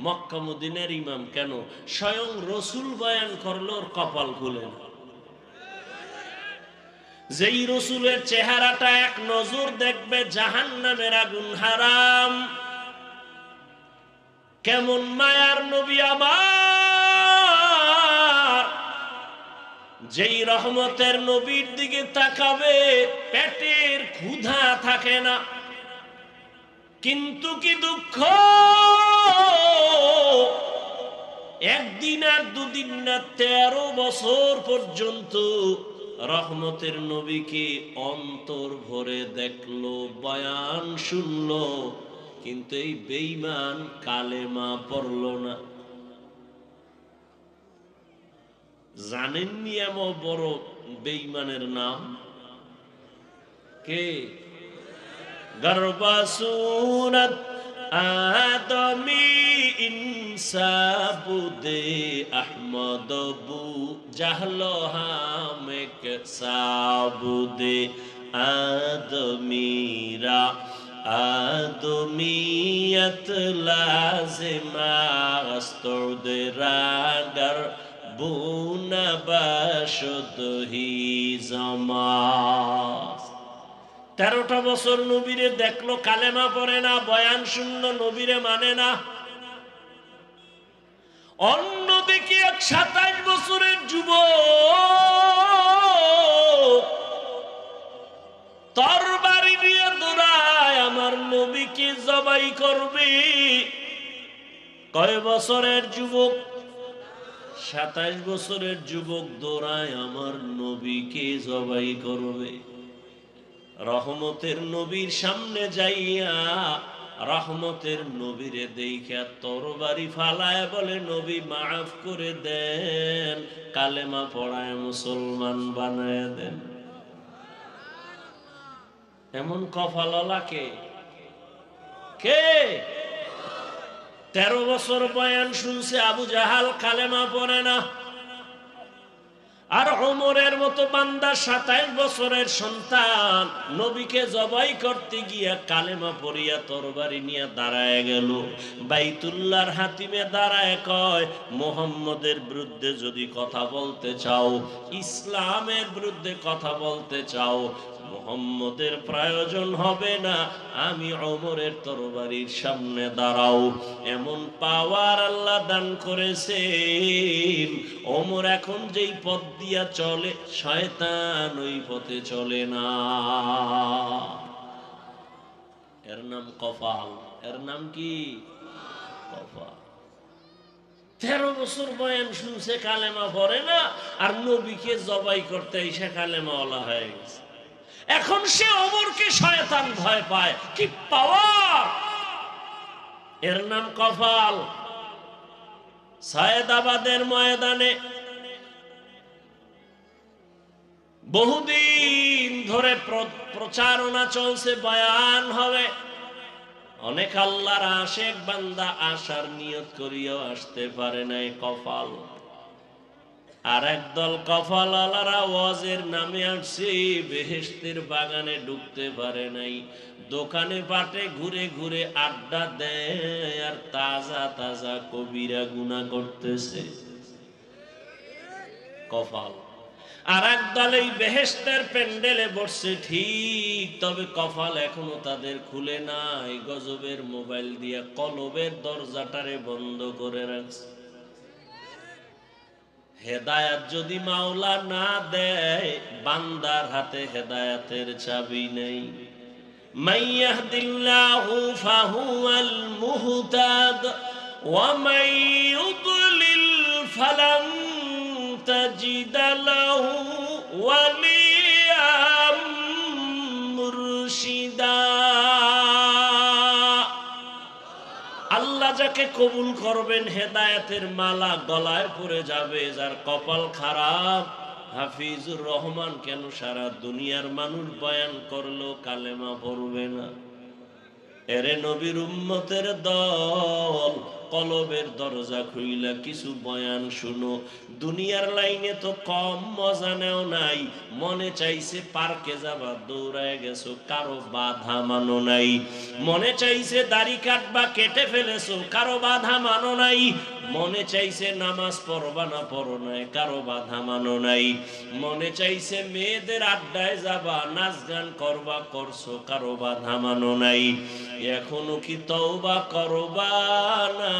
মক্কা মদিনার ইমাম কেন, স্বয়ং রসুল বয়ান করলো ওর কপাল খুলে না। যেই রসুলের চেহারাটা এক নজর দেখবে জাহান্নামের আগুন হারাম। কেমন মায়ার নবী আমার, যেই রহমতের নবীর দিকে তাকাবে পেটের ক্ষুধা থাকে না। কিন্তু কি দুঃখ, একদিন আর দুদিন না 13 বছর পর্যন্ত রহমতের নবীকে অন্তর ভরে দেখলো, বয়ান শুনলো, কিন্তু এই বেঈমান কালেমা পড়লো না। জানেননি এমন বড় বেঈমানের নাম কে? গর্বাসুরত আদমি ইনসাবুদে আহমদ বু জাহলো হামেক সাবুদে আদমিরা আদমিয়ত লাজিমা আস্তদে রাগার বুনা বাসদ হি জামাস। 13টা বছর নবীরে দেখলো, কালেমা পড়ে না, বয়ান শুনলো, নবীরে মানে না। অন্যদিকে এক 27 বছরের যুবক তরবারি নিয়ে দৌড়ায়, আমার নবীকে জবাই করবে। কয় বছরের যুবক? 27 বছরের যুবক দৌড়ায়, আমার নবীকে জবাই করবে। রহমতের নবীর সামনে যাইয়া রহমতের নবীরে দেখা তরবারি ফালায় বলে, নবী মাফ করে দেন, কালেমা পড়ায় মুসলমান বানায় দেন। এমন কপালওয়ালা কে? কে? 13 বছর বয়ান শুনছে আবু জাহাল, কালেমা পড়ে না। আর ওমরের মতো বান্দা 27 বছরের সন্তান নবীকে জবাই করতে গিয়া কালেমা পড়িয়া তরবারি নিয়ে দাঁড়ায় গেল। বাইতুল্লাহর হাতিমে দাঁড়ায় কয়, মুহাম্মদের বিরুদ্ধে যদি কথা বলতে চাও, ইসলামের বিরুদ্ধে কথা বলতে চাও, মুহাম্মদের প্রয়োজন হবে না, আমি ওমরের তরবারির সামনে দাঁড়াও। এমন পাওয়ার আল্লাহ দান করেছেন, ওমর এখন যেই পথ দিয়া চলে, শয়তান ওই পথে চলে না। এর নাম কপাল। এর নাম কি? কপাল। 13 বছর বয়ান শুনছে, কালেমা পড়ে না, আর নবীকে জবাই করতে এসে কালেমাওয়ালা হয়ে গেছে। এখন সে ওমরকে শয়তান ভয় পায়। কি পাওয়ার! এর নাম কপাল। সায়েদাবাদের ময়দানে বহুদিন ধরে প্রচারণা চলছে, বয়ান হবে। অনেক আল্লাহর আশেক বান্দা আসার নিয়ত করিয়াও আসতে পারে নাই, কপাল। আর একদল কপালওয়ালারা ওয়াজের নামে আসছে, বেহেশতের বাগানে ঢুকতে পারে নাই। দোকানে পাটে ঘুরে ঘুরে আড্ডা দেয় আর তাজা তাজা কবিরা গুনাহ করতেছে, কপাল। আর একদল এই বেহেশতের প্যান্ডেলে বসছে ঠিক, তবে কপাল এখনো তাদের খুলে নাই। গজবের মোবাইল দিয়া কলবের দরজাটারে বন্ধ করে রাখছে। হেদায়াত যদি মাওলা না দেয়, বান্দার হাতে হেদায়াতের চাবি নেই। মাইয়াহদিল্লাহু ফাহুয়াল মুহতাদ ওয়া মান ইউদ্লিল ফালান তাজিদ লাহু ওয়ালিয়াম মুরশিদা। আল্লাহ তাকে কবুল করবেন, হেদায়েতের মালা গলায় পড়ে যাবে। যার কপাল খারাপ, হাফিজুর রহমান কেন সারা দুনিয়ার মানুষ বয়ান করলো কালেমা পড়বে না? এরে নবীর উম্মতের দল, কলবের দরজা খুইলা কিছু বয়ান শুনো। দুনিয়ার লাইনে তো কম মজা নেও নাই। মনে চাইছে পার্কে যাবা, দৌড়ায় গেছো, কারো বাধা মানো নাই। মনে চাইছে দাড়ি কাটবা, কেটে ফেলেছো, কারো বাধা মানো নাই। মনে চাইছে নামাজ পড়বা না, পড়ো নাই, কারো বাধা মানো নাই। মনে চাইছে মেয়েদের আড্ডায় যাবা, নাচ গান করবা, করছো, কারো বাধা মানো নাই। এখনো কি তওবা করবা না?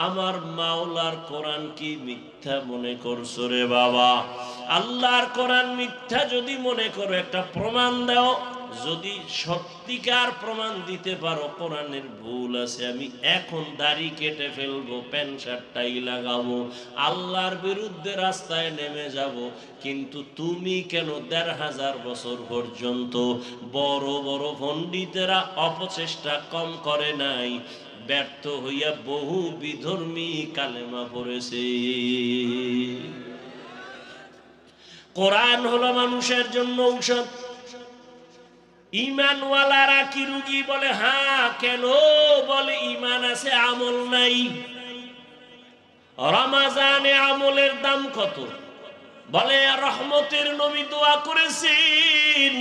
আমার মাওলার কোরআন কি মিথ্যা মনে করছো রে বাবা? আল্লাহর কোরআন মিথ্যা যদি মনে করো, একটা প্রমাণ দাও। যদি সত্যিকার প্রমাণ দিতে পারো কোরআনের ভুল আছে, আমি এখন দাড়ি কেটে ফেলবো, প্যান্ট শার্ট টাই লাগাবো, আল্লাহর বিরুদ্ধে রাস্তায় নেমে যাব। কিন্তু তুমি কেন ১৫০০ বছর পর্যন্ত বড় বড় পণ্ডিতেরা অপচেষ্টা কম করে নাই? ব্যর্থ হইয়া বহু বিধর্মী কালেমা পড়েছে। কোরআন হলো মানুষের জন্য ঔষধ। ঈমানওয়ালারা কি রোগী? বলে হ্যাঁ। কেন? বলে ঈমান আছে, আমল নাই। রমাজানে আমলের দাম কত? বলে রহমতের নবী দোয়া করেছেন,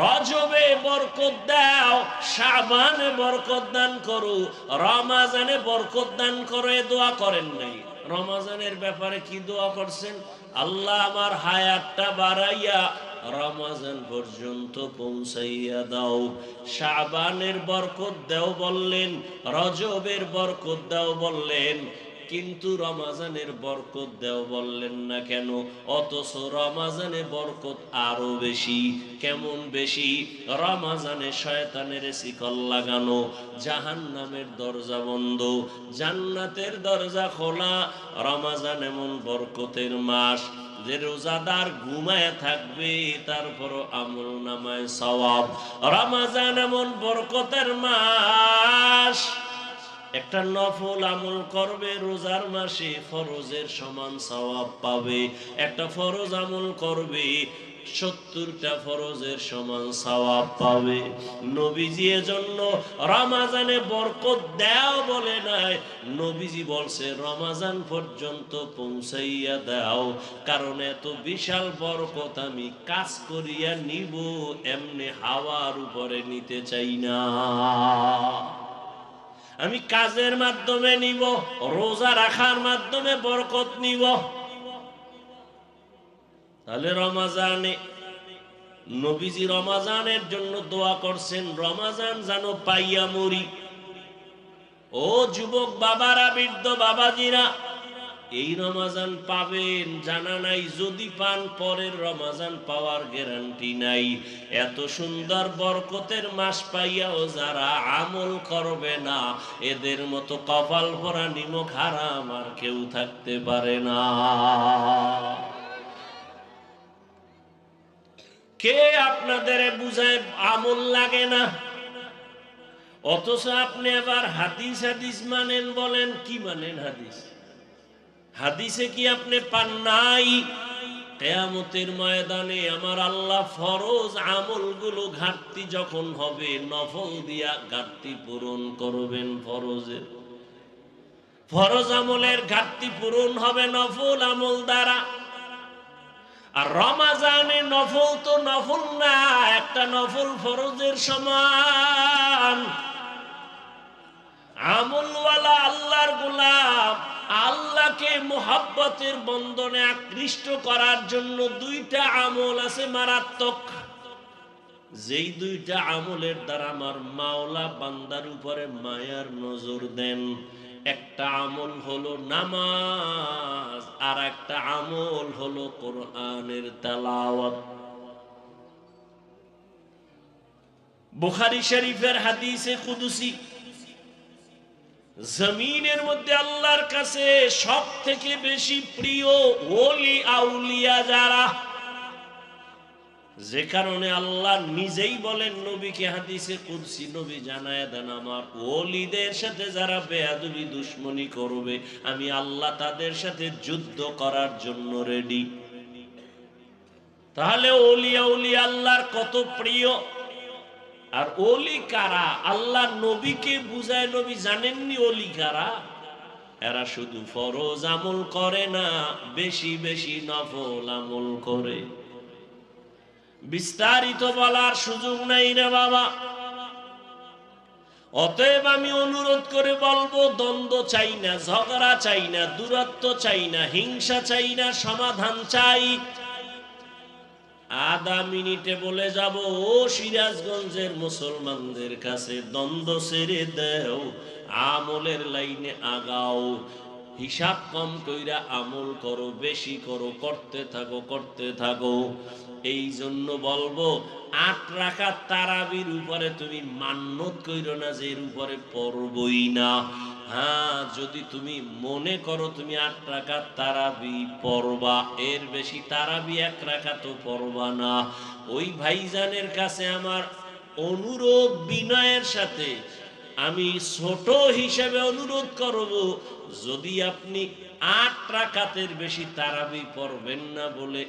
রজবে বরকত দাও, শাবানে বরকত দান করো, রমাজানে বরকত দান করো। এ দোয়া করেন নাই? রমাজানের ব্যাপারে কি দোয়া করছেন? আল্লাহ আমার হায়াতটা বাড়াইয়া রমাজান পর্যন্ত পৌঁছাইয়া দাও। শাবানের বরকত দাও বললেন, রজবের বরকত দাও বললেন, কিন্তু রমাজানের বরকত দাও বললেন না কেন? অথচ রমাজানে বরকত আরো বেশি। কেমন বেশি? রমাজানে শয়তানের শিকল লাগানো, জাহান্নামের দরজা বন্ধ, জান্নাতের দরজা খোলা। রমাজান এমন বরকতের মাস যে রোজাদার ঘুমায় থাকবে, তারপরও আমল নামায় সওয়াব। রমাজান এমন বরকতের মাস, একটা নফল আমল করবে রোজার মাসে, ফরজের সমান সওয়াব পাবে। একটা ফরজ আমল করবে, ৭০টা ফরজের সমান সওয়াব পাবে। নবীজি এজন্য রমাজানে বরকত দাও বলে নাই, নবীজি বলছে রমাজান পর্যন্ত পৌঁছাইয়া দাও। কারণ এত বিশাল বরকত আমি কাজ করিয়া নিব, এমনি হাওয়ার উপরে নিতে চাই না। আমি কাজের মাধ্যমে নিব, রোজা রাখার মাধ্যমে বরকত নিব। তাহলে রমাজানে নবীজি রমাজানের জন্য দোয়া করছেন, রমাজান যেন পাইয়া মরি। ও যুবক বাবারা, বৃদ্ধ বাবাজিরা, এই রমাজান পাবেন জানা নাই। যদি পান, পরের রমাজান পাওয়ার গ্যারান্টি নাই। এত সুন্দর বরকতের মাস পাইয়াও যারা আমল করবে না, এদের মতো কপাল ভরা নিমক হারাম আর কেউ থাকতে পারে না। কে আপনাদের বুঝায় আমল লাগে না? অথচ আপনি আবার হাদিস হাদিস মানেন, বলেন কি মানেন? হাদিস হাদিসে কি আপনি পান নাই? কিয়ামতের ময়দানে আমার আল্লাহ ফরজ আমলগুলো ঘাটতি যখন হবে, নফল দিয়া ঘাটতি পূরণ করবেন। ফরজ আমলের ঘাটতি পূরণ হবে নফল আমল দ্বারা। আর রমাজানে নফল তো নফল না, একটা নফল ফরজের সমান। আমলওয়ালা আল্লাহর গোলাম, আল্লাহকে মুহাব্বতের বন্ধনে আকৃষ্ট করার জন্য দুইটা আমল আছে মারাত্মক। যেই দুইটা আমলের দ্বারা আমার মাওলা বান্দার উপরে মায়ার নজর দেন। একটা আমল হলো নামাজ, আর একটা আমল হলো কোরআনের তেলাওয়াত। বুখারী শরীফের হাদিসে কুদসি, জমিনের মধ্যে আল্লাহর কাছে সব থেকে বেশি প্রিয় ওলি আউলিয়া যারা, যে কারণে আল্লাহ নিজেই বলেন নবীকে হাদিসে কুদসি, নবী জানায় দেন আমার ওলিদের সাথে যারা বেয়াদবি দুশ্মনী করবে আমি আল্লাহ তাদের সাথে যুদ্ধ করার জন্য রেডি। তাহলে ওলিয়া উলিয়া আল্লাহর কত প্রিয়। আর ওলি কারা? আল্লাহ নবীকে বুঝায়, নবী জানেননি ওলি কারা? এরা শুধু ফরজ আমল করে না, বেশি বেশি নফল আমল করে। বিস্তারিত বলার সুযোগ নাই রে বাবা। অতএব আমি অনুরোধ করে বলবো, দ্বন্দ্ব চাই না, ঝগড়া চাই না, দূরত্ব চাই না, হিংসা চাই না, সমাধান চাই। আধা মিনিটে বলে যাব, ও সিরাজগঞ্জের মুসলমানদের কাছে, দ্বন্দ্ব ছেড়ে দেও, আমলের লাইনে আগাও, হিসাব কম কইরা আমল করো, বেশি করো, করতে থাকো করতে থাকো। এই জন্য বলবো, 8 রাকাত তারাবির উপরে তুমি মান্যত কইরো না যে এর উপরে পড়বই না। হ্যাঁ, যদি তুমি মনে করো তুমি 8 রাকাত তারাবি পড়বা, এর বেশি তারাবি 1 রাকাতও পড়বা না। ওই ভাইজানের কাছে আমার অনুরোধ, বিনয়ের সাথে আমি ছোট হিসেবে অনুরোধ করব, যদি আপনি 8 রাকাতের বেশি তারাবি পড়বেন না বলে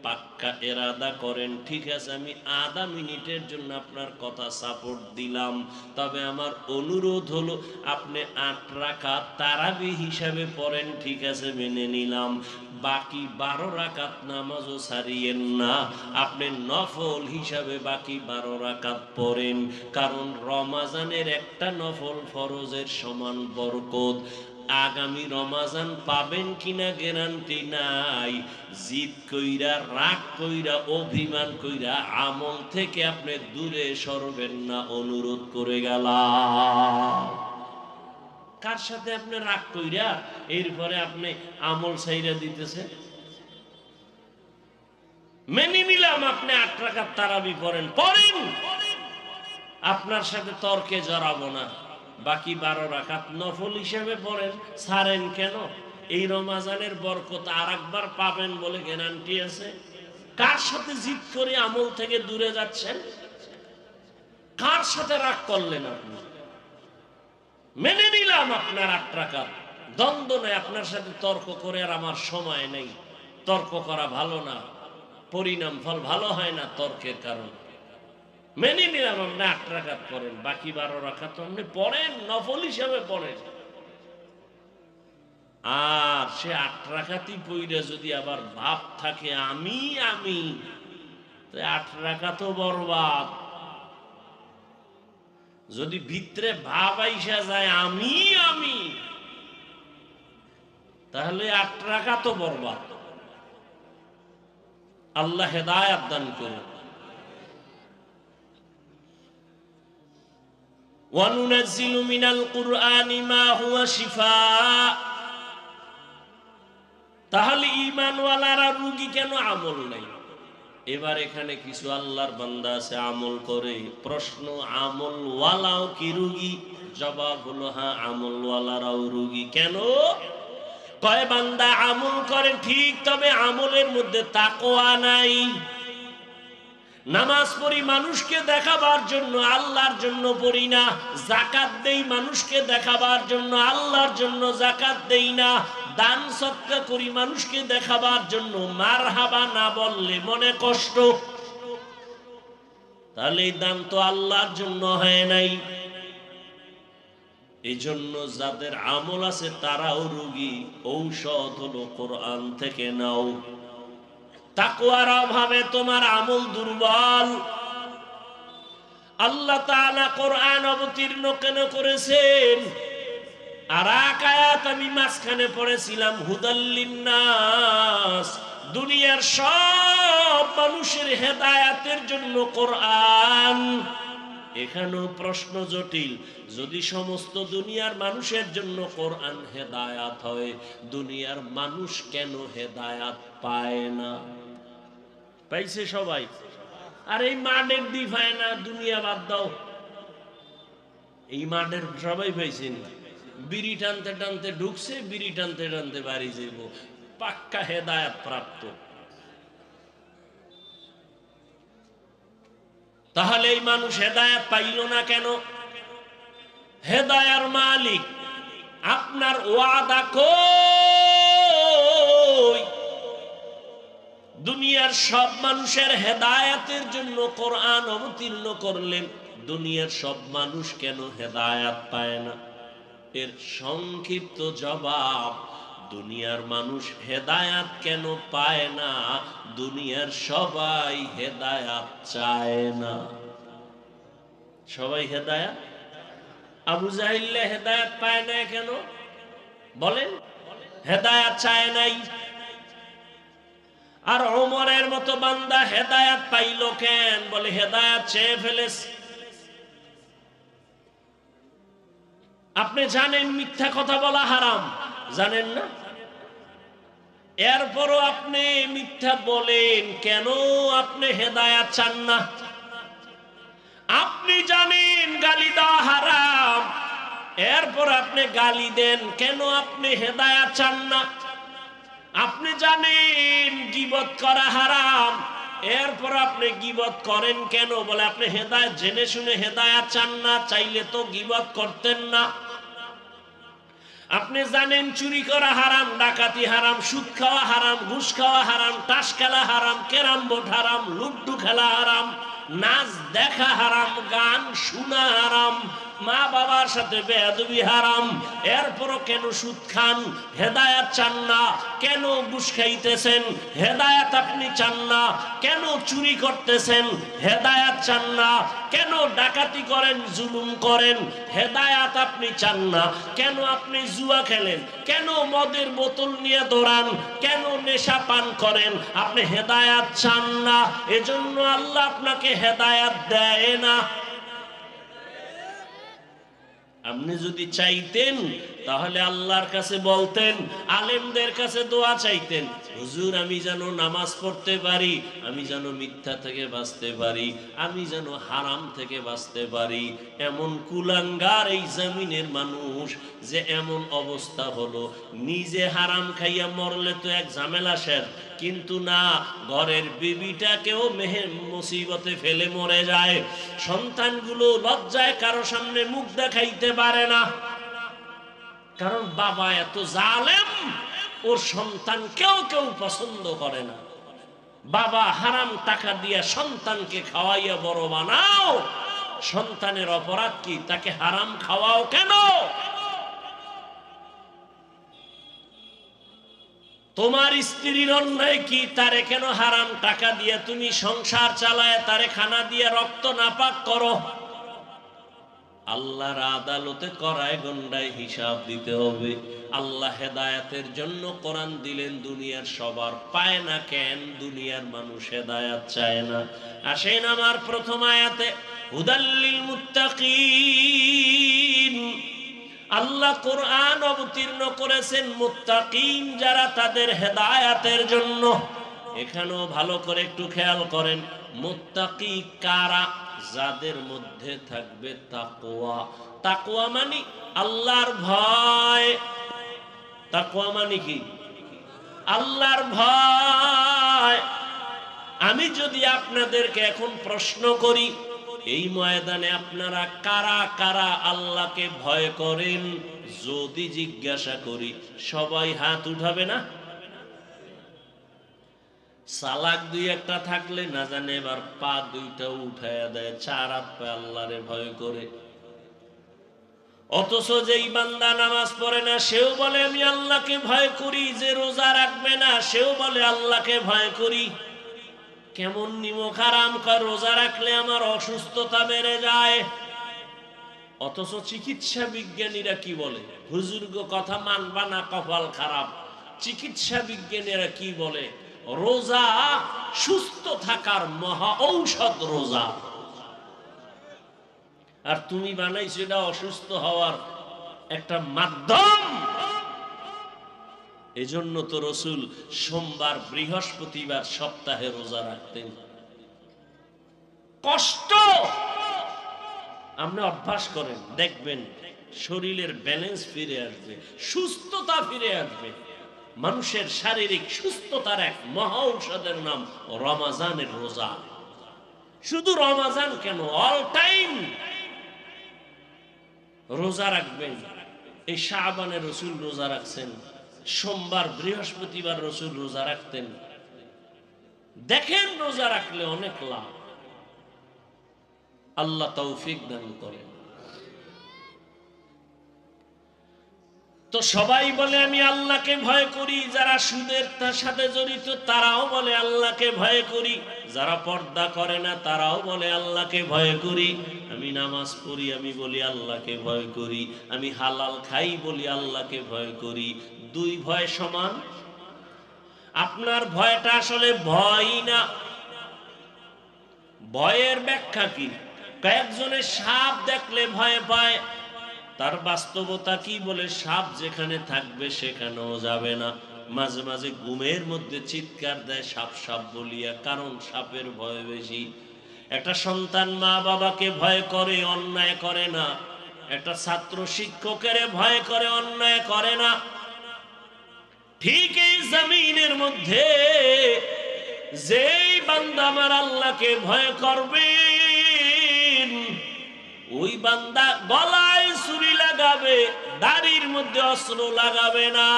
পাক্কা এরাদা করেন, ঠিক আছে, আমি আধা মিনিটের জন্য আপনার কথা সাপোর্ট দিলাম। তবে আমার অনুরোধ হলো আপনি 8 রাকাত তারাবি হিসাবে পড়েন, ঠিক আছে, মেনে নিলাম। বাকি 12 রাকাত নামাজও ছাড়িয়েন না, আপনি নফল হিসাবে বাকি 12 রাকাত পড়েন। কারণ রমাজানের একটা নফল ফরজের সমান বরকত। আগামী রমাজান পাবেন কিনা গ্যারান্টি নাই। জিদ কইরা, রাগ কইরা, অভিমান কইরা আমল থেকে আপনি দূরে সরবেন না, অনুরোধ করে গেলাম। কার সাথে আপনি রাগ কইরা এরপরে আপনি আমল ছাইরা দিতেছেন? মেনে নিলাম আপনি 8 রাকাত তারাবি পড়েন, পড়েন, আপনার সাথে তর্কে জড়াবো না। বাকি 12 রাকাত নফল হিসেবে পড়েন, ছাড়েন কেন? এই রমাজানের বরকত আর একবার পাবেন বলে গ্যারান্টি আছে? কার সাথে জিদ করে আমল থেকে দূরে যাচ্ছেন? কার সাথে রাগ করলেন আপনি? মেনে নিলাম আপনার 8 রাকাত, দ্বন্দ্ব নেই, আপনার সাথে তর্ক করে আর আমার সময় নেই। তর্ক করা ভালো না, পরিণাম ফল ভালো হয় না তর্কের কারণ। মেনে নিলাম আপনি 8 রাকাত পড়েন, বাকি 12 রাকাত আপনি পড়েন, নফল হিসাবে পড়েন। আর সে 8 রাকাতই পইরা যদি আবার ভাব থাকে আমি আমি, তো 8 রাকাতও বরবাদ। যদি ভিতরে ভাব আইসা যায় আমি আমি, তাহলে 8 রাকাতও বরবাদ। আল্লাহ হেদায়েত দান করুন। وَنُنَزِّلُ مِنَ الْقُرْآنِ مَا هُوَ شِفَاءٌ। তাহলে ঈমানওয়ালারা রোগী কেন? আমল নাই। এবার এখানে কিছু আল্লাহর বান্দা আছে আমল করে। প্রশ্ন, আমলওয়ালাও কি রোগী? জবাব হলো হ্যাঁ, আমলওয়ালারাও রোগী। কেন? কয় বান্দা আমল করে ঠিক, তবে আমলের মধ্যে তাকওয়া নাই। নামাজ পড়ি মানুষকে দেখাবার জন্য, আল্লাহর জন্য পড়ি না। যাকাত দেই মানুষকে দেখাবার জন্য, আল্লাহর জন্য যাকাত দেই না। দান সদকা করি মানুষকে দেখাবার জন্য, মারহাবা না বললে মনে কষ্ট। তাহলে এই দান তো আল্লাহর জন্য হয় নাই। এই জন্য যাদের আমল আছে তারাও রোগী। ঔষধ হলো কোরআন থেকে নাও। তাকওয়ার অভাবে তোমার আমল দুর্বল। আল্লাহ তাআলা কোরআন অবতীর্ণ কেন করেছেন? আর এক আয়াত আমি মাঝখানে পড়েছিলাম, হুদাল লিন্নাস, দুনিয়ার সব মানুষের হেদায়েতের জন্য কোরআন। এখানেও প্রশ্ন জটিল। যদি সমস্ত দুনিয়ার মানুষের জন্য কোরআন হেদায়াত হয়, দুনিয়ার মানুষ কেন হেদায়াত পায় না? পাইছে সবাই? আর এই মাঠের দি পায় না, দুনিয়া বাদ দাও। এই মাঠের সবাই পাইছেন। বিড়ি টানতে টানতে ঢুকছে, বিড়ি টানতে টানতে বাড়ি যাইব, পাক্কা হেদায়াত প্রাপ্ত। তাহলে এই মানুষ হেদায়েত পাইল না কেন? হেদায়ার মালিক আপনার ওয়াদা কই? দুনিয়ার সব মানুষের হেদায়েতের জন্য কোরআন অবতীর্ণ করলেন, দুনিয়ার সব মানুষ কেন হেদায়েত পায় না? এর সংক্ষিপ্ত জবাব, দুনিয়ার মানুষ হেদায়েত কেন পায় না? দুনিয়ার সবাই হেদায়েত চায় না। সবাই হেদায়েত, আবু জাহিল হেদায়েত পায় না কেন বলেন? হেদায়েত চায় নাই। আর ওমরের মতো বান্দা হেদায়েত পাইল কেন? বলে হেদায়েত চেয়ে ফেলেছে। আপনি জানেন মিথ্যা কথা বলা হারাম, জানেন না? এরপরও আপনি মিথ্যা বলেন কেন? আপনি হেদায়েত চান না। আপনি জানেন গালি দেওয়া হারাম, এরপর আপনি গালি দেন কেন? আপনি হেদায়েত চান না। আপনি জানেন গীবত করা হারাম, এরপর আপনি গীবত করেন কেন? বলে আপনি হেদায়েত জেনে শুনে হেদায়েত চান না। চাইলে তো গীবত করতেন না। আপনি জানেন চুরি করা হারাম, ডাকাতি হারাম, সুদ খাওয়া হারাম, ঘুষ খাওয়া হারাম, তাস খেলা হারাম, ক্যারাম বোর্ড হারাম, লুড্ডু খেলা হারাম, নাচ দেখা হারাম, গান শোনা হারাম, মা বাবার সাথে বেয়াদবি হারাম। এরপরও কেন সুদ খান? হেদায়েত চান না। কেন ঘুষ খাইতেছেন? হেদায়েত আপনি চান না। কেন চুরি করতেছেন? হেদায়েত চান না। কেন ডাকাতি করেন, জুলুম করেন? হেদায়েত আপনি চান না। কেন আপনি জুয়া খেলেন? কেন মদের বোতল নিয়ে দৌড়ান? কেন নেশা পান করেন? আপনি হেদায়েত চান না। এজন্য আল্লাহ আপনাকে হেদায়েত দেয় না। আপনি যদি চাইতেন তাহলে আল্লাহর কাছে বলতেন, আলেমদের কাছে দোয়া চাইতেন, হুজুর আমি যেন নামাজ পড়তে পারি, আমি যেন মিথ্যা থেকে বাঁচতে পারি, আমি যেন হারাম থেকে বাঁচতে পারি। এমন কুলাঙ্গার এই জমিনের মানুষ যে এমন অবস্থা হলো, নিজে হারাম খাইয়া মরলে তো এক ঝামেলা শেষ, কিন্তু না, ঘরের বিবিটাকেও মুসিবতে ফেলে মরে যায়। সন্তানগুলো লজ্জায় কারো সামনে মুখ দেখাইতে পারে না, কারণ বাবা এত জালেম, ওর সন্তান কেউ পছন্দ করে না। বাবা হারাম টাকা দিয়া সন্তানকে খাওয়াইয়া বড় বানাও, সন্তানের অপরাধ কি? তাকে হারাম খাওয়াও কেন? তোমার স্ত্রীর অন্যায় কি? তারে কেন হারাম টাকা দিয়ে তুমি সংসার চালায় তারে খানা দিয়ে রক্ত নাপাক করো? আল্লাহর আদালতে করায় গন্ডায় হিসাব দিতে হবে। আল্লাহ হেদায়েতের জন্য কোরআন দিলেন, দুনিয়ার সবার পায় না কেন? দুনিয়ার মানুষ হেদায়েত চায় না। আসেন আমার প্রথম আয়াতে, হুদাল্লিল মুত্তাকিন। আল্লাহ কোরআন অবতীর্ণ করেছেন মুত্তাকিন যারা, তাদের হেদায়েতের জন্য। এখানেও ভালো করে একটু খেয়াল করেন, মুত্তাকি কারা? যাদের মধ্যে থাকবে তাকওয়া। তাকওয়া মানে আল্লাহর ভয়। তাকওয়া মানে কি? আল্লাহর ভয়। আমি যদি আপনাদেরকে এখন প্রশ্ন করি, এই ময়দানে আপনারা কারা কারা আল্লাহকে ভয় করেন, যদি জিজ্ঞাসা করি, সবাই হাত উঠাবে না? সালাক দুই একটা থাকলে না জানে এবার পা দুইটা উঠাইয়া দেয়, চার হাত পা আল্লাহরে ভয় করে। অথচ যেই বান্দা নামাজ পড়ে না সেও বলে আমি আল্লাহকে ভয় করি, যে রোজা রাখবে না সেও বলে আল্লাহকে ভয় করি। কেমন নিমক হারাম কর, রোজা রাখলে আমার অসুস্থতা বেড়ে যায়। অথচ চিকিৎসা বিজ্ঞানীরা কি বলে? হুজুর গো কথা মানবা না, কপাল খারাপ। চিকিৎসা বিজ্ঞানীরা কি বলে? রোজা সুস্থ থাকার মহা ঔষধ রোজা। আর তুমি বানাইছো এটা অসুস্থ হওয়ার একটা মাধ্যম। এজন্য তো রসুল সোমবার বৃহস্পতিবার সপ্তাহে রোজা রাখতেন। কষ্ট আপনি অভ্যাস করেন, দেখবেন শরীরের ব্যালেন্স ফিরে আসবে, সুস্থতা ফিরে আসবে। মানুষের শারীরিক সুস্থতার এক মহা ঔষধের নাম রমাজানের রোজা। শুধু রমাজান কেন, অল টাইম রোজা রাখবেন। এই শাবানে রসুল রোজা রাখছেন, সোমবার বৃহস্পতিবার রসুল রোজা রাখতেন। দেখেন রোজা রাখলে অনেক লাভ। আল্লাহ তৌফিক দান করেন। তো সবাই বলে আমি আল্লাহকে ভয় করি, যারা সুদের সাথে জড়িত তারাও বলে আল্লাহকে ভয় করি, যারা পর্দা করে না তারাও বলে আল্লাহকে ভয় করি। আমি নামাজ পড়ি, আমি বলি আল্লাহকে ভয় করি। আমি হালাল খাই, বলি আল্লাহকে ভয় করি। দুই ভয় সমান? আপনার ভয়টা আসলে ভয় না। ভয়ের ব্যাখ্যা কি? কয়েকজনের সাপ দেখলে ভয় পায়, তার বাস্তবতা কি? বলে সাপ যেখানে থাকবে সেখানেও যাবে না। মাঝে মাঝে ঘুমের মধ্যে চিৎকার দেয় সাপ সাপ বলিয়া, কারণ সাপের ভয় বেশি। একটা সন্তান মা বাবাকে ভয় করে, অন্যায় করে না। একটা ছাত্র শিক্ষকের ভয় করে, অন্যায় করে না। ঠিক এই জমিনের মধ্যে যেই বান্দা আমার আল্লাহকে ভয় করবে, ওই বান্দা গলায় ছুরি লাগাবে, দাড়ির মধ্যে অস্ত্র লাগাবে না।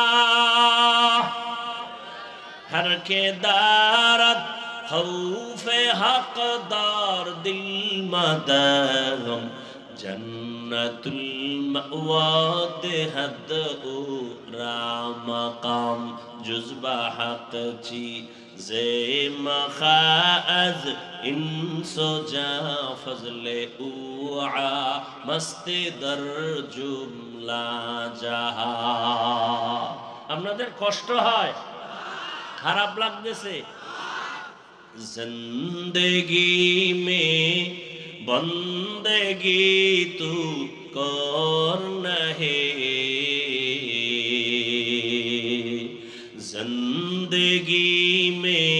হর কে দারত খৌফে হকদার দিল মাদারম জন্নতুল মাওয়া দেহদ ও রামকাম জুজবা হক চি জে মখাজ ইনসো জা ফজলে উআ মস্তে দর জুমলা জাহা। আপনাদের কষ্ট হয়? খারাপ লাগতেছে? জিন্দেগি মে বন্দেগি তু করনা হে, जिंदगी में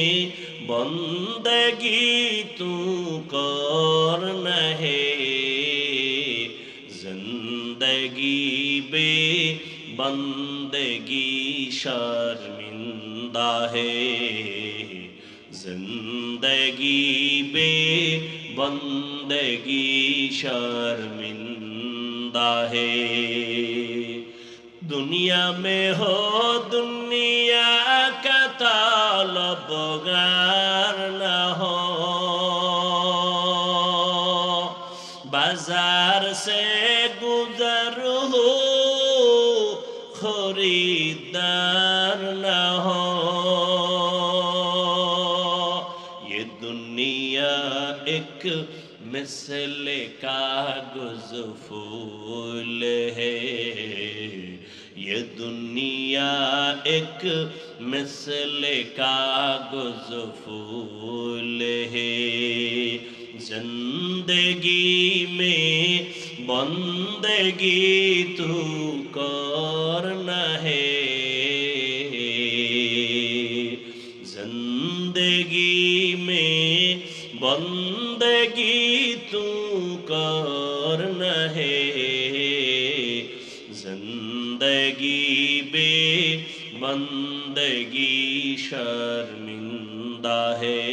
बंदगी तू करना है, जिंदगी बे बंदगी शर्मिंदा है, जिंदगी बे बंदगी शर्मिंदा है। दुनिया में हो दुनिया का तलबगार न हो, बाजार से गुजर हो खरीदार न हो। ये दुनिया एक मिसले कागज फूल है, ये दुनिया एक मिसले कागज फूल है, जिंदगी में बंदगी तू करना है, जिंदगी में बंदगी तू करना है, जिंदगी बे बंदगी शर्मिंदा है,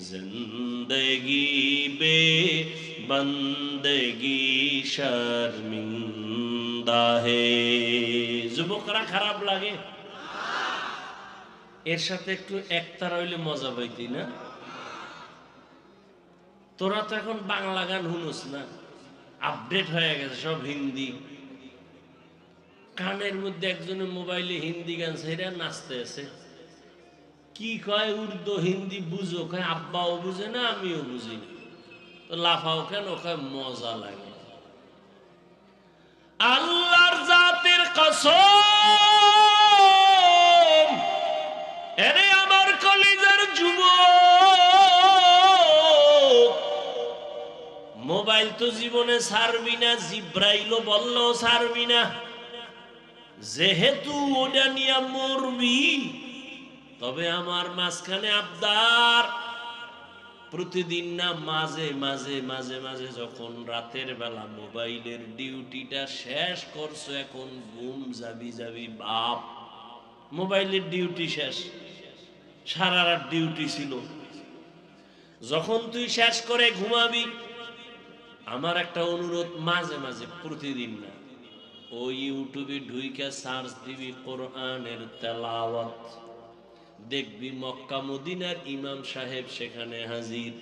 जिंदगी बे बंदगी शर्मिंदा है। যুবকরা খারাপ লাগে? এর সাথে একটু একতারা হইলে মজা পাইতি না? তোরা তো এখন বাংলা গান শুনোস না, আপডেট হয়ে গেছে সব হিন্দি। কানের মধ্যে একজনের মোবাইলে হিন্দি গান ছেড়ে নাচতে আছে। কি কয়? উর্দু হিন্দি বুঝো? কয় আব্বাও বুঝে না, আমিও বুঝি না। তো লাফাও কেন? কয় মজা লাগে। আল্লাহর জাতের কসম, এরে আমার কলিজার যুবক, মোবাইল তো জীবনে ছাড়বি না, জিব্রাইলও বললেও ছাড়বি না। যেহেতু ওটা নিয়ে মরবি, তবে আমার মাঝখানে আবদার, প্রতিদিন না মাঝে মাঝে মাঝে মাঝে যখন রাতের বেলা মোবাইলের ডিউটিটা শেষ করছো, এখন ঘুম যাবি যাবি বাপ, মোবাইলের ডিউটি শেষ, সারা রাত ডিউটি ছিল, যখন তুই শেষ করে ঘুমাবি, আমার একটা অনুরোধ, মাঝে মাঝে, প্রতিদিন না, ওই ইউটিউবে ঢুইকা সার্চ দিবি কোরআনের তেলাওয়াত, দেখবি মক্কা মদিনার ইমাম সাহেব সেখানে হাজির।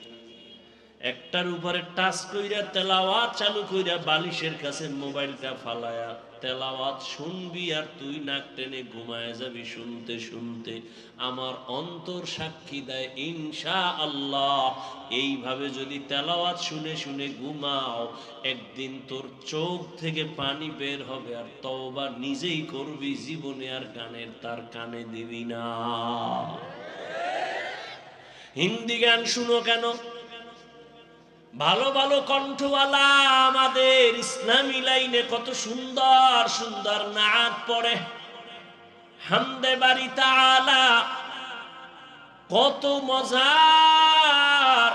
একটার উপরে টাচ কইরা তেলাওয়াত চালু কইরা বালিশের কাছে মোবাইলটা ফালায়া তেলাওয়াত শুনবি, আর তুই নাক টেনে ঘুমায় যাবি শুনতে শুনতে। আমার অন্তর সাক্ষী দেয় ইনশাআল্লাহ, এইভাবে যদি তেলাওয়াত শুনে শুনে ঘুমাও, একদিন তোর চোখ থেকে পানি বের হবে, আর তওবা নিজেই করবি, জীবনে আর গানের তার কানে দিবি না। হিন্দি গান শুনো কেন? ভালো ভালো কণ্ঠওয়ালা আমাদের ইসলামী লাইনে কত সুন্দর সুন্দর নাত পড়ে, হামদে বাড়ি তাআলা, কত মজার।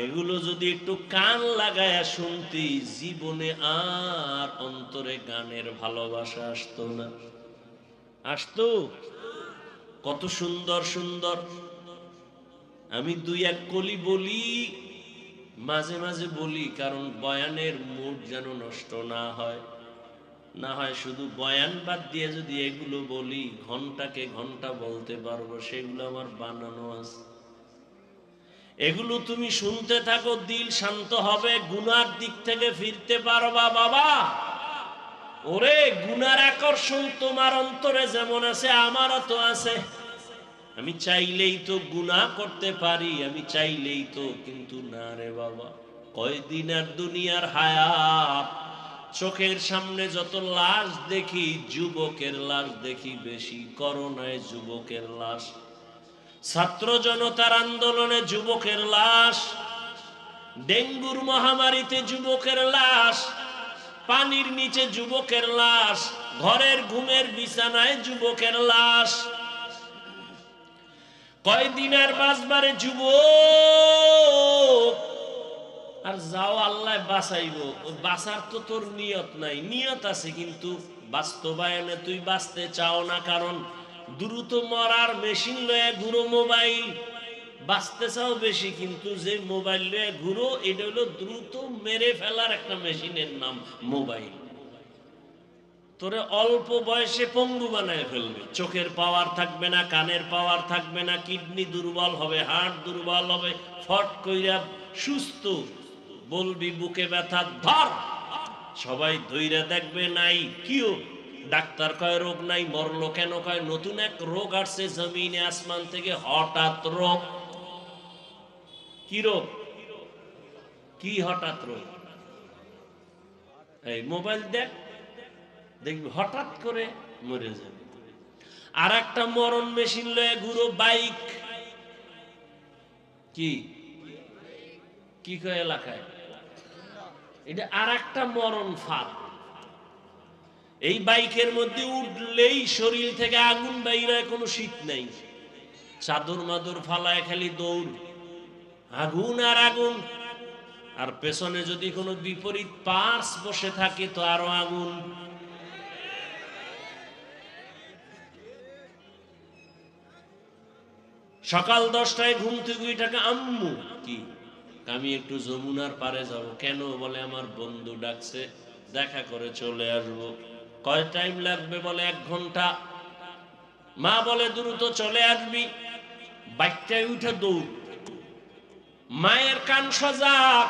এগুলো যদি একটু কান লাগায়া শুনতি, জীবনে আর অন্তরে গানের ভালোবাসা আসতো না। আসতো? কত সুন্দর সুন্দর। আমি দুই এক কলি বলি, মাঝে মাঝে বলি, কারণ বয়ানের মুড যেন নষ্ট না হয়। না হয় শুধু বয়ান বাদ দিয়ে যদি এগুলো বলি, ঘন্টাকে ঘন্টা বলতে পারবো। সেগুলো আমার বানানো আছে। এগুলো তুমি শুনতে থাকো, দিল শান্ত হবে, গুনার দিক থেকে ফিরতে পারবা বাবা। ওরে, গুনার আকর্ষণ তোমার অন্তরে যেমন আছে, আমারও তো আছে। আমি চাইলেই তো গুনাহ করতে পারি, আমি চাইলেই তো, কিন্তু না রে বাবা। কয়দিন আর দুনিয়ার হায়াত। চোখের সামনে যত লাশ দেখি, যুবকের লাশ দেখি বেশি। করোনায় যুবকের লাশ, ছাত্র জনতার আন্দোলনে যুবকের লাশ, ডেঙ্গুর মহামারীতে যুবকের লাশ, পানির নিচে যুবকের লাশ, ঘরের ঘুমের বিছানায় যুবকের লাশ। কয়দিন আর বাঁচবারে যুবক? আর যাও, আল্লাহ বাঁচাইব। বাঁচার তো তোর নিয়ত নাই। নিয়ত আছে, কিন্তু বাস্তবায়নে তুই বাঁচতে চাও না, কারণ দ্রুত মরার মেশিন লয়ে ঘুরো মোবাইল। বাঁচতে চাও বেশি, কিন্তু যে মোবাইল লয়ে ঘুরো, এটা হলো দ্রুত মেরে ফেলার একটা মেশিনের নাম মোবাইল। তোরে অল্প বয়সে পঙ্গু বানায় ফেলবে। চোখের পাওয়ার থাকবে না, কানের পাওয়ার থাকবে না, কিডনি দুর্বল হবে, হার্ট দুর্বল হবে, ফট কইরা সুস্থ। বলবি বুকে ব্যথা, ধর। সবাই ধইরা দেখবে, নাই কিও। ডাক্তার কয় রোগ নাই, মরলো কেন? কয় নতুন এক রোগ আসছে জমিনে আসমান থেকে, হঠাৎ রোগ। কি রোগ? কি হঠাৎ রোগ? এই মোবাইল দেখ, দেখবি হঠাৎ করে মরে যাবে। আর একটা মরণ মেশিন লয়ে ঘুরো, বাইক। কি কি কয় এলাকায়? এটা আর একটা মরণ ফাঁদ। এই বাইকের মধ্যে উঠলেই শরীর থেকে আগুন বাইরে, কোনো শীত নাই। চাদর মাদর ফালায় খালি দৌড়, আগুন আর আগুন। আর পেছনে যদি কোনো বিপরীত পার্স বসে থাকে, তো আরো আগুন। সকাল 10টায় ঘুম থেকে উঠে, আম্মু কি, আমি একটু যমুনার পারে যাব। কেন? বলে আমার বন্ধু ডাকছে, দেখা করে চলে আসবো। কয় টাইম লাগবে? বলে 1 ঘন্টা। মা বলে দ্রুত চলে আসবি। বাইকটায় উঠে দৌড়। মায়ের কান সজাগ,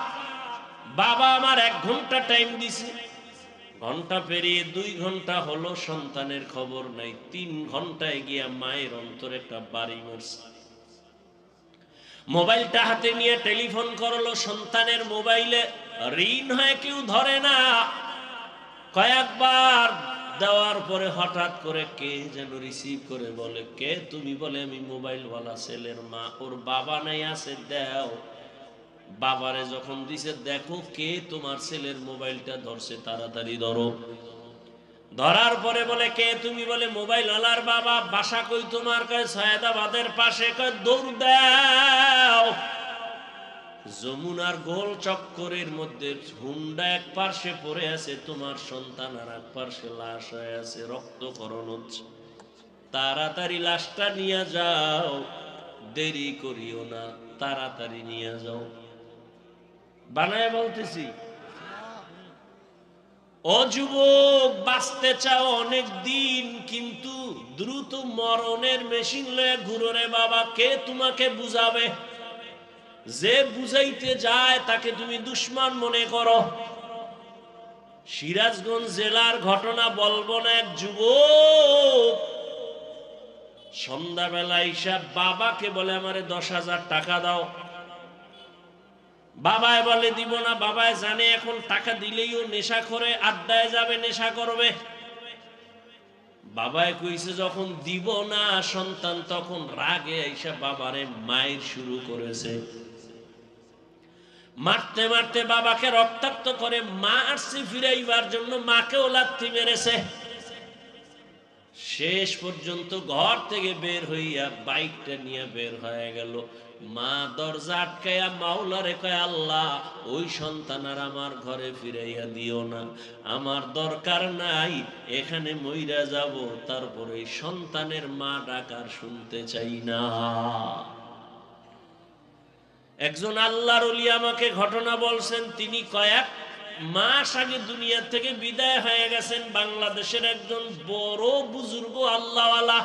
বাবা আমার 1 ঘন্টা টাইম দিছে। ঘন্টা পেরিয়ে 2 ঘন্টা হলো, সন্তানের খবর নাই। 3 ঘন্টায় গিয়া মায়ের অন্তরে একটা বাড়ি মারছে। মোবাইলটা হাতে নিয়ে টেলিফোন করলো, সন্তানের মোবাইলে রিং হয়ে কেউ ধরে না। কয়েকবার দেওয়ার পরে হঠাৎ করে কে যেন রিসিভ করে বলে, কে তুমি? বলে আমি মোবাইলওয়ালা ছেলের মা। ওর বাবা নাই, আছে, দাও। বাবারে যখন দিছে, দেখো কে তোমার ছেলের মোবাইলটা ধরছে, তাড়াতাড়ি ধরো। ধরার পরে বলে, কে তুমি? বলে মোবাইল ওয়ালার বাবা। বাসা কই তোমার? কয় সৈয়দাবাদের পাশে। কয় দৌড় দাও। যমুনার গোল চক্করের মধ্যে হুন্ডা এক পার্শ্বে পড়ে আছে, তোমার সন্তান আর এক পার্শ্বে লাশ হয়ে আছে, রক্তক্ষরণ হচ্ছে। তাড়াতাড়ি লাশটা নিয়ে যাও। দেরি করিও না, তাড়াতাড়ি নিয়ে যাও। বানায় বলতেছি, ও যুবক, বাঁচতে চাও অনেক দিন, কিন্তু দ্রুত মরণের মেশিন লয়ে ঘুরো রে বাবা। কে তোমাকে বুঝাবে? যে বুঝাইতে যায় তাকে তুমি দুশমন মনে করো। সিরাজগঞ্জ জেলার ঘটনা বলবো না, এক যুবক সন্ধ্যাবেলা হিসাব বাবাকে বলে আমারে 10,000 টাকা দাও। বাবায় বলে দিব না, বাবায় জানে এখন টাকা দিলেই ও নেশা করে, আড্ডায় যাবে, নেশা করবে। বাবায় কইছে যখন দিব না সন্তান তখন রাগে আইসা বাবারে মায়ের শুরু করেছে। মারতে মারতে বাবাকে রক্তাক্ত করে, মা আসছে ফিরাইবার জন্য, মাকেও লাথি মেরেছে। শেষ পর্যন্ত ঘর থেকে বের হইয়া বাইকটা নিয়ে বের হয়ে গেল। মা দরজা আটকাইয়া মাওলারে কয়, আল্লাহ ওই সন্তান আর আমার ঘরে ফিরাইয়া দিও না, আমার দরকার নাই, এখানে মইরা যাব, তারপরে এই সন্তানের মা ডাকার শুনতে চাই না। একজন আল্লাহর ওলি আমাকে ঘটনা বলছেন, তিনি কয়েক মাস আগে দুনিয়া থেকে বিদায় হয়ে গেছেন। বাংলাদেশের একজন বড় বুজুর্গ আল্লাহওয়ালা।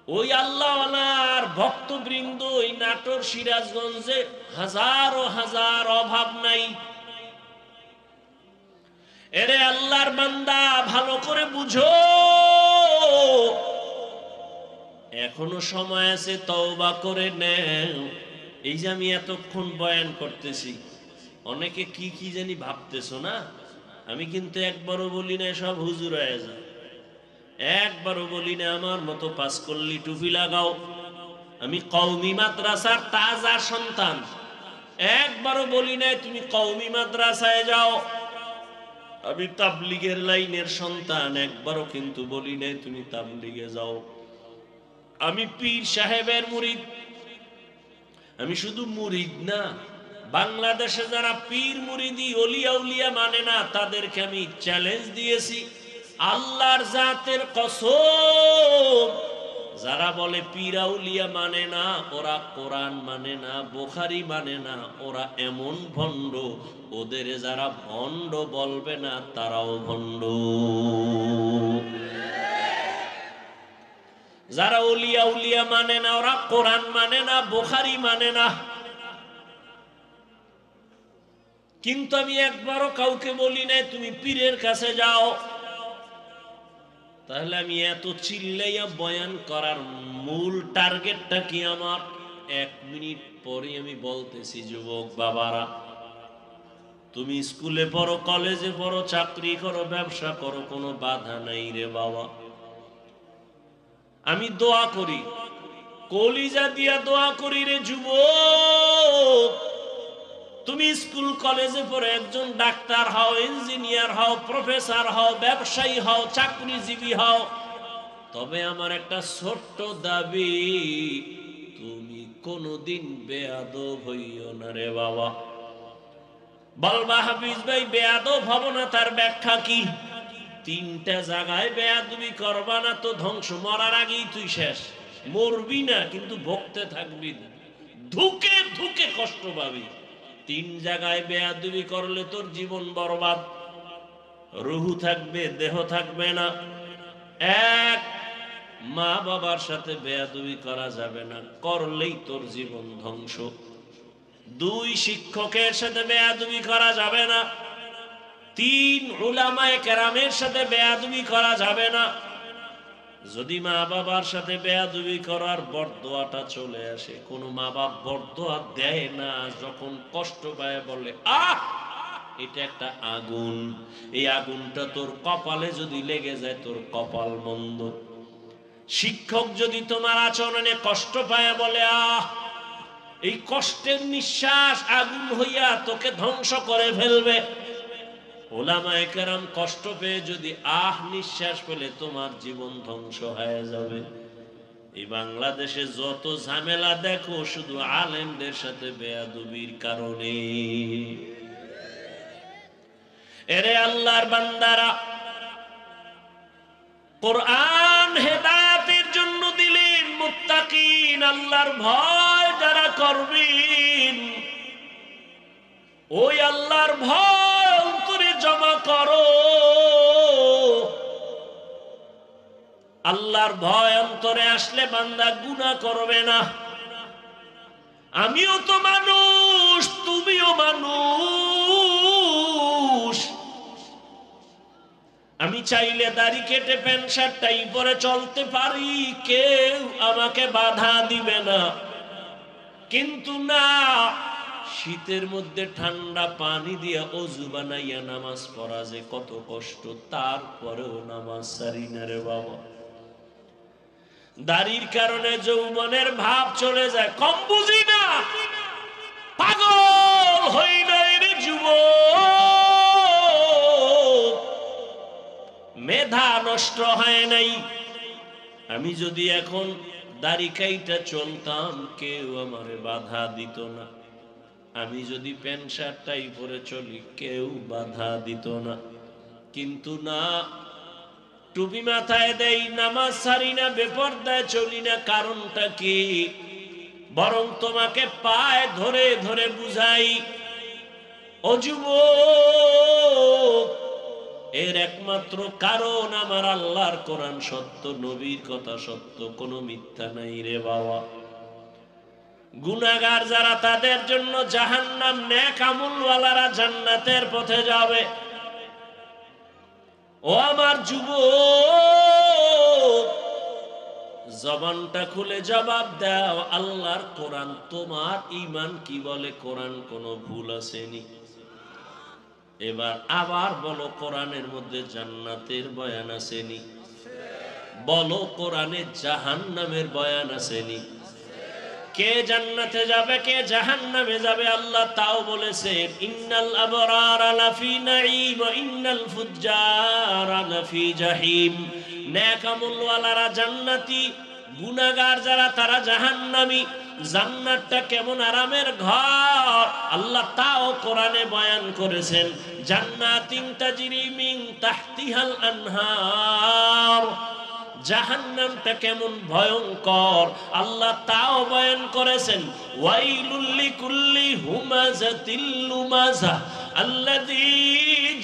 ওই আল্লাহওয়ালার ভক্তবৃন্দ ওই নাটোর সিরাজগঞ্জে হাজারো হাজার, অভাব নাই। এরে আল্লাহর বান্দা, ভালো করে বুঝো, এখনো সময় আছে, তওবা করে নেও। এই যে আমি এতক্ষণ বয়ান করতেছি, অনেকে কি কি জানি ভাবতেছো না? আমি কিন্তু একবারও বলি না সব হুজুর হয়ে যায়, একবারও বলি না আমার মতো পাঁচকল্লি টুপি লাগাও। আমি কওমি মাদ্রাসার তাজা সন্তান, একবারও বলি না তুমি কওমি মাদ্রাসায় যাও। আমি তাবলীগের লাইনের সন্তান, একবারও কিন্তু বলি না তুমি তাবলীগে যাও। আমি পীর সাহেবের মুরিদ। আমি শুধু মুরিদ না, বাংলাদেশে যারা পীর মুরিদি ওলিয়া উলিয়া মানে না, তাদেরকে আমি চ্যালেঞ্জ দিয়েছি, আল্লাহর জাতের কসম, যারা বলে পীর আউলিয়া মানে না, ওরা কোরআন মানে না, বুখারী মানে না, ওরা এমন ভণ্ড, ওদের যারা ভণ্ড বলবে না তারাও ভণ্ড। যারা ওলিয়া উলিয়া মানে না, ওরা কোরআন মানে না, বুখারী মানে না। কিন্তু আমি একবারও কাউকে বলি নাই তুমি পীরের কাছে যাও। তাহলে আমি এত চিল্লাইয়া বয়ান করার মূল টার্গেটটা কি আমার? 1 মিনিট পরে আমি বলতেছি, যুবক বাবারা, তুমি স্কুলে পড়ো, কলেজে পড়ো, চাকরি করো, ব্যবসা করো, কোনো বাধা নাই রে বাবা। আমি দোয়া করি, কলিজা দিয়া দোয়া করি রে যুবক, তুমি স্কুল কলেজে পড়ে একজন ডাক্তার হও, ইঞ্জিনিয়ার হও, প্রফেসর হও, ব্যবসায়ী হও, চাকরিজীবী হও, তবে আমার একটা ছোট্ট দাবি, তুমি কোনোদিন বেয়াদব হইও না রে বাবা। বলবা হাফিজ ভাই বেয়াদব হব না, তার ব্যাখ্যা কি? 3টা জায়গায় বেয়াদবি করবা না তো ধ্বংস, মরার আগেই তুই শেষ। মরবি না কিন্তু ভুগতে থাকবি, ধুকে ধুকে কষ্ট পাবি। 3 জায়গায় বেয়াদবি করলে তোর জীবন বরবাদ, রুহু থাকবে, দেহ থাকবে না। 1, মা বাবার সাথে বেয়াদবি করা যাবে না, করলেই তোর জীবন ধ্বংস। 2, শিক্ষকের সাথে বেয়াদবি করা যাবে না। 3, উলামায়ে কেরামের সাথে বেয়াদবি করা যাবে না। যদি মা বাবার সাথে বেয়াদবি করার বরদোয়াটা চলে আসে, কোন মা বাপ বরদোয়া দেয় না, যখন কষ্ট পায় বলে আহ এটা একটা আগুন, এই আগুনটা তোর কপালে যদি লেগে যায় তোর কপাল মন্দ। শিক্ষক যদি তোমার আচরণে কষ্ট পায় বলে আহ, এই কষ্টের নিঃশ্বাস আগুন হইয়া তোকে ধ্বংস করে ফেলবে। উলামায়ে কেরাম কষ্ট পেয়ে যদি আহ নিঃশ্বাস ফেলে তোমার জীবন ধ্বংস হয়ে যাবে। এই বাংলাদেশে যত ঝামেলা দেখো শুধু আলেমদের সাথে বেয়াদবির কারণে। এরে আল্লাহর বান্দারা, কোরআন হেদায়েতের জন্য দিলেন, মুত্তাকিন আল্লাহর ভয় যারা করবেন, ওই আল্লাহর ভয় অন্তরে জমা করো। আল্লাহর ভয় অন্তরে আসলে বান্দা গুনাহ করবে না। আমিও তো মানুষ, তুমিও মানুষ। আমি চাইলে দাড়ি কেটে প্যান্ট শার্টটাই পরে চলতে পারি, কেউ আমাকে বাধা দিবে না। কিন্তু না, শীতের মধ্যে ঠান্ডা পানি দিয়া অজু বানাইয়া নামাজ পড়া যে কত কষ্ট, তারপরেও নামাজ ছাড়ি না রে বাবা। দাড়ির কারণে যৌবনের ভাব চলে যায়, কম বুঝি না, পাগল হই নাই রে যুবক, মেধা নষ্ট হয় নাই। আমি যদি এখন দাড়ি কাইটা চলতাম, কেউ আমারে বাধা দিত না। আমি যদি প্যান্ট শার্টটাই পরে চলি, কেউ বাধা দিত না। কিন্তু না, টুপি মাথায় দেই, নামাজ ছাড়ি না, বেপরদায় চলি না। কারণটা কি? বরং তোমাকে পায়ে ধরে ধরে বুঝাই, ও যুবক, এর একমাত্র কারণ আমার আল্লাহর কোরআন সত্য, নবীর কথা সত্য, কোনো মিথ্যা নাই রে বাবা। গুনাহগার যারা, তাদের জন্য জাহান্নাম, নেক আমলওয়ালারা জান্নাতের পথে যাবে। ও আমার যুবক, জবানটা খুলে জবাব দাও, আল্লাহর কোরআন তোমার ঈমান কি বলে? কোরআন কোনো ভুল আসেনি। এবার আবার বলো, কোরআনের মধ্যে জান্নাতের বয়ান আসেনি? বলো, কোরআনে জাহান্নামের বয়ান আসেনি? কে জান্নাতে যাবে, কে জাহান্নামে যাবে, আল্লাহ তাও বলেছেন, ইন্নাল আবরারা লাফি নাঈম ওয়া ইন্নাল ফুজ্জারা লাফি জাহিম। নেক আমলওয়ালারা জান্নাতি, গুনাহগার যারা তারা জাহান্নামী। জান্নাতটা কেমন আরামের ঘর, আল্লাহ তাও কোরআনে বয়ান করেছেন। জান্নাতিন তাজরি মিন তাহতিহাল আনহার। জাহান্নামটা কেমন ভয়ঙ্কর, আল্লাহ তাও বয়ান করেছেন। ওয়াইলুল লিকুল্লি হুমাযাতিল লুমাযা আল্লাযী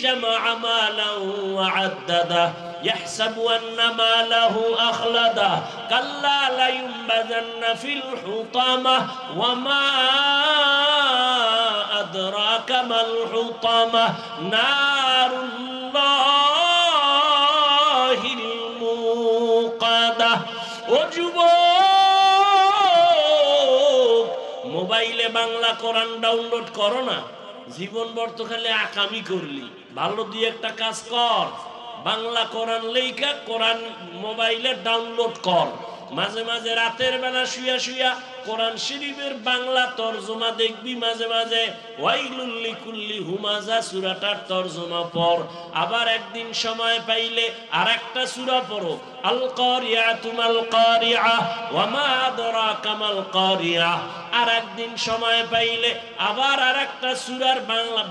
জামাআ মালান ওয়া আদ্দাদা ইয়াহসাবু আন্না মালাহু আখলাদা কাল্লা লা ইউনবাযান্না ফিল হুতামা ওয়া মা আদরাকা মাল হুতামা নারুল্লাহিল মুকাদা। ও যুবক, মোবাইলে বাংলা কোরআন ডাউনলোড করো না। জীবনভর তো খালি আকামি করলি, ভালো দিয়ে একটা কাজ কর, বাংলা কোরআন লেখা কোরআন মোবাইলে ডাউনলোড কর। মাঝে মাঝে রাতের বেলা শুয়া শুয়া কোরআন শরীফের বাংলা তরজমা দেখবি, মাঝে মাঝে ওয়াইলুল লিকুল্লি হুমাযা সূরাটার তরজমা পড়। আবার একদিন সময় পাইলে আরেকটা সূরা পড়ো, আল কারিয়াতু মাল কারিয়া ওয়া মা আদরাকা মাল কারিয়া। আর একদিন সময় পাইলে আবার আরেকটা সূরার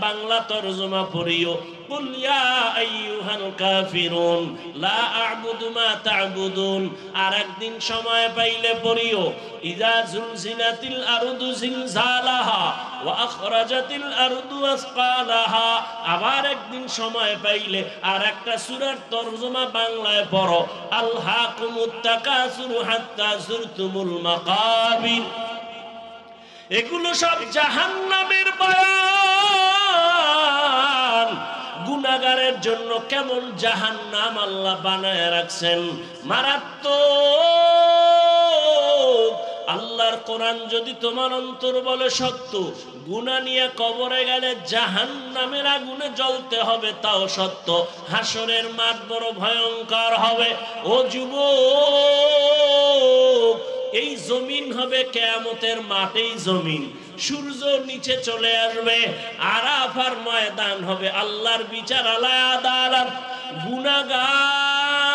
বাংলা তরজমা পড়িও, কুল ইয়া আইয়ুহাল কাফিরুন লা আ'বুদু মা তা'বুদুন। আর একদিন সময় পাইলে পড়িও, ইযা জুলজিলাতিল আরদু জিলজালাহা ওয়া আখরাজাতিল আরদু আসকালাহা। আবার একদিন সময় পাইলে আর একটা সূরার তরজমা বাংলায় পড়ো, আলহাকুমুত তাকাসুরু হাত্তা যুরতুমুল মাকাবির। এগুলো সব জাহান্নামের বয়ান। গুনাহগারের জন্য কেমন জাহান্নাম আল্লাহ বানায় রাখছেন, মারাত্মক। আল্লাহর কোরআন যদি তোমার অন্তর বলে সত্য, গুনাহ নিয়ে কবরে গেলে জাহান্নামের আগুনে জ্বলতে হবে, তাও সত্য। হাসরের মাঠ বড় ভয়ঙ্কর হবে। ও যুবক, এই জমিন হবে কিয়ামতের মাঠেই জমিন, সূর্য নিচে চলে আসবে, আরাফার ময়দান হবে, আল্লাহর বিচার আলাদা আদালত। গুনাহগার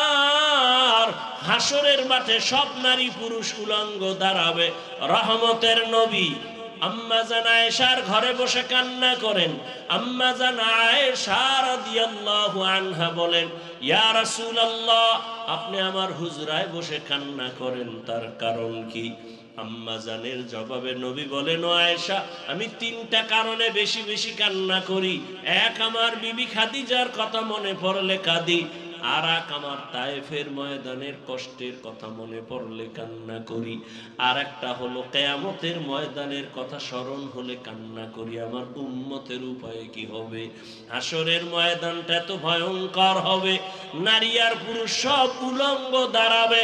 হাসরের মাঠে সব নারী পুরুষ উলঙ্গ দাঁড়াবে। রহমতের নবী আম্মা জান আয়েশার ঘরে বসে কান্না করেন। আম্মা জান আয়েশা রাদিয়াল্লাহু আনহা বলেন, ইয়া রাসূলুল্লাহ, আপনি আমার হুজরায় বসে কান্না করেন, তার কারণ কি? আম্মা জানের জবাবে নবী বলেন, ও আয়েশা, আমি 3টা কারণে বেশি বেশি কান্না করি। এক, আমার বিবি খাদিজার কথা মনে পড়লে কাঁদি। আর এক, আমার তায়েফের ময়দানের কষ্টের কথা মনে পড়লে কান্না করি। আর একটা হলো কিয়ামতের ময়দানের কথা স্মরণ হলে কান্না করি। আমার উম্মতের উপায় কি হবে? হাসরের ময়দানটা এত ভয়ঙ্কর হবে, নারী আর পুরুষ সব উলঙ্গ দাঁড়াবে।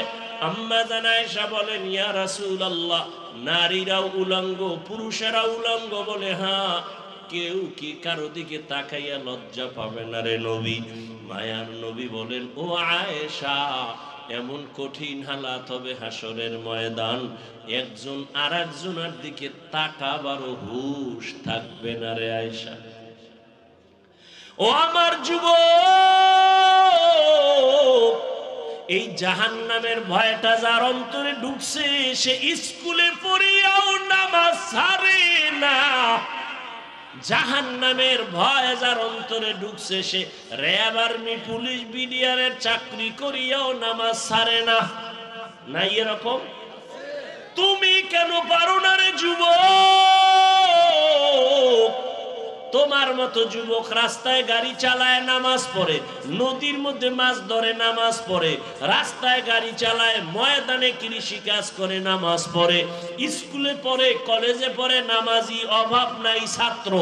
আম্মা জান আয়েশা বলেন, ইয়া রাসূলুল্লাহ, নারীরাও উলঙ্গ, পুরুষেরাও উলঙ্গ? বলে, হ্যাঁ। কেউ কি কারো দিকে তাকাইয়া লজ্জা পাবে না রে নবী? মায়ার নবী বলেন, ও আয়েশা, এমন কঠিন হালাত হবে হাসরের ময়দান, একজন আর একজনের দিকে তাকাবারও হুঁশ থাকবে না রে আয়েশা। ও আমার যুবক, এই জাহান্নামের ভয়টা যার অন্তরে ঢুকছে, সে স্কুলে পড়িয়াও নামাজ ছাড়ে না। জাহান্নামের ভয় যার অন্তরে ঢুকছে, সে র্যাব, আর্মি, পুলিশ, বিডিআরের চাকরি করিয়াও নামাজ ছাড়ে না। নাই এরকম? তুমি কেন পারো না রে যুবক? তোমার মতো যুবক রাস্তায় গাড়ি চালায়, নামাজ পড়ে, নদীর মধ্যে মাছ ধরে, নামাজ পড়ে, রাস্তায় গাড়ি চালায়, ময়দানে কৃষি কাজ করে, নামাজ পড়ে, স্কুলে পড়ে, কলেজে পড়ে, নামাজি অভাব নাই ছাত্র।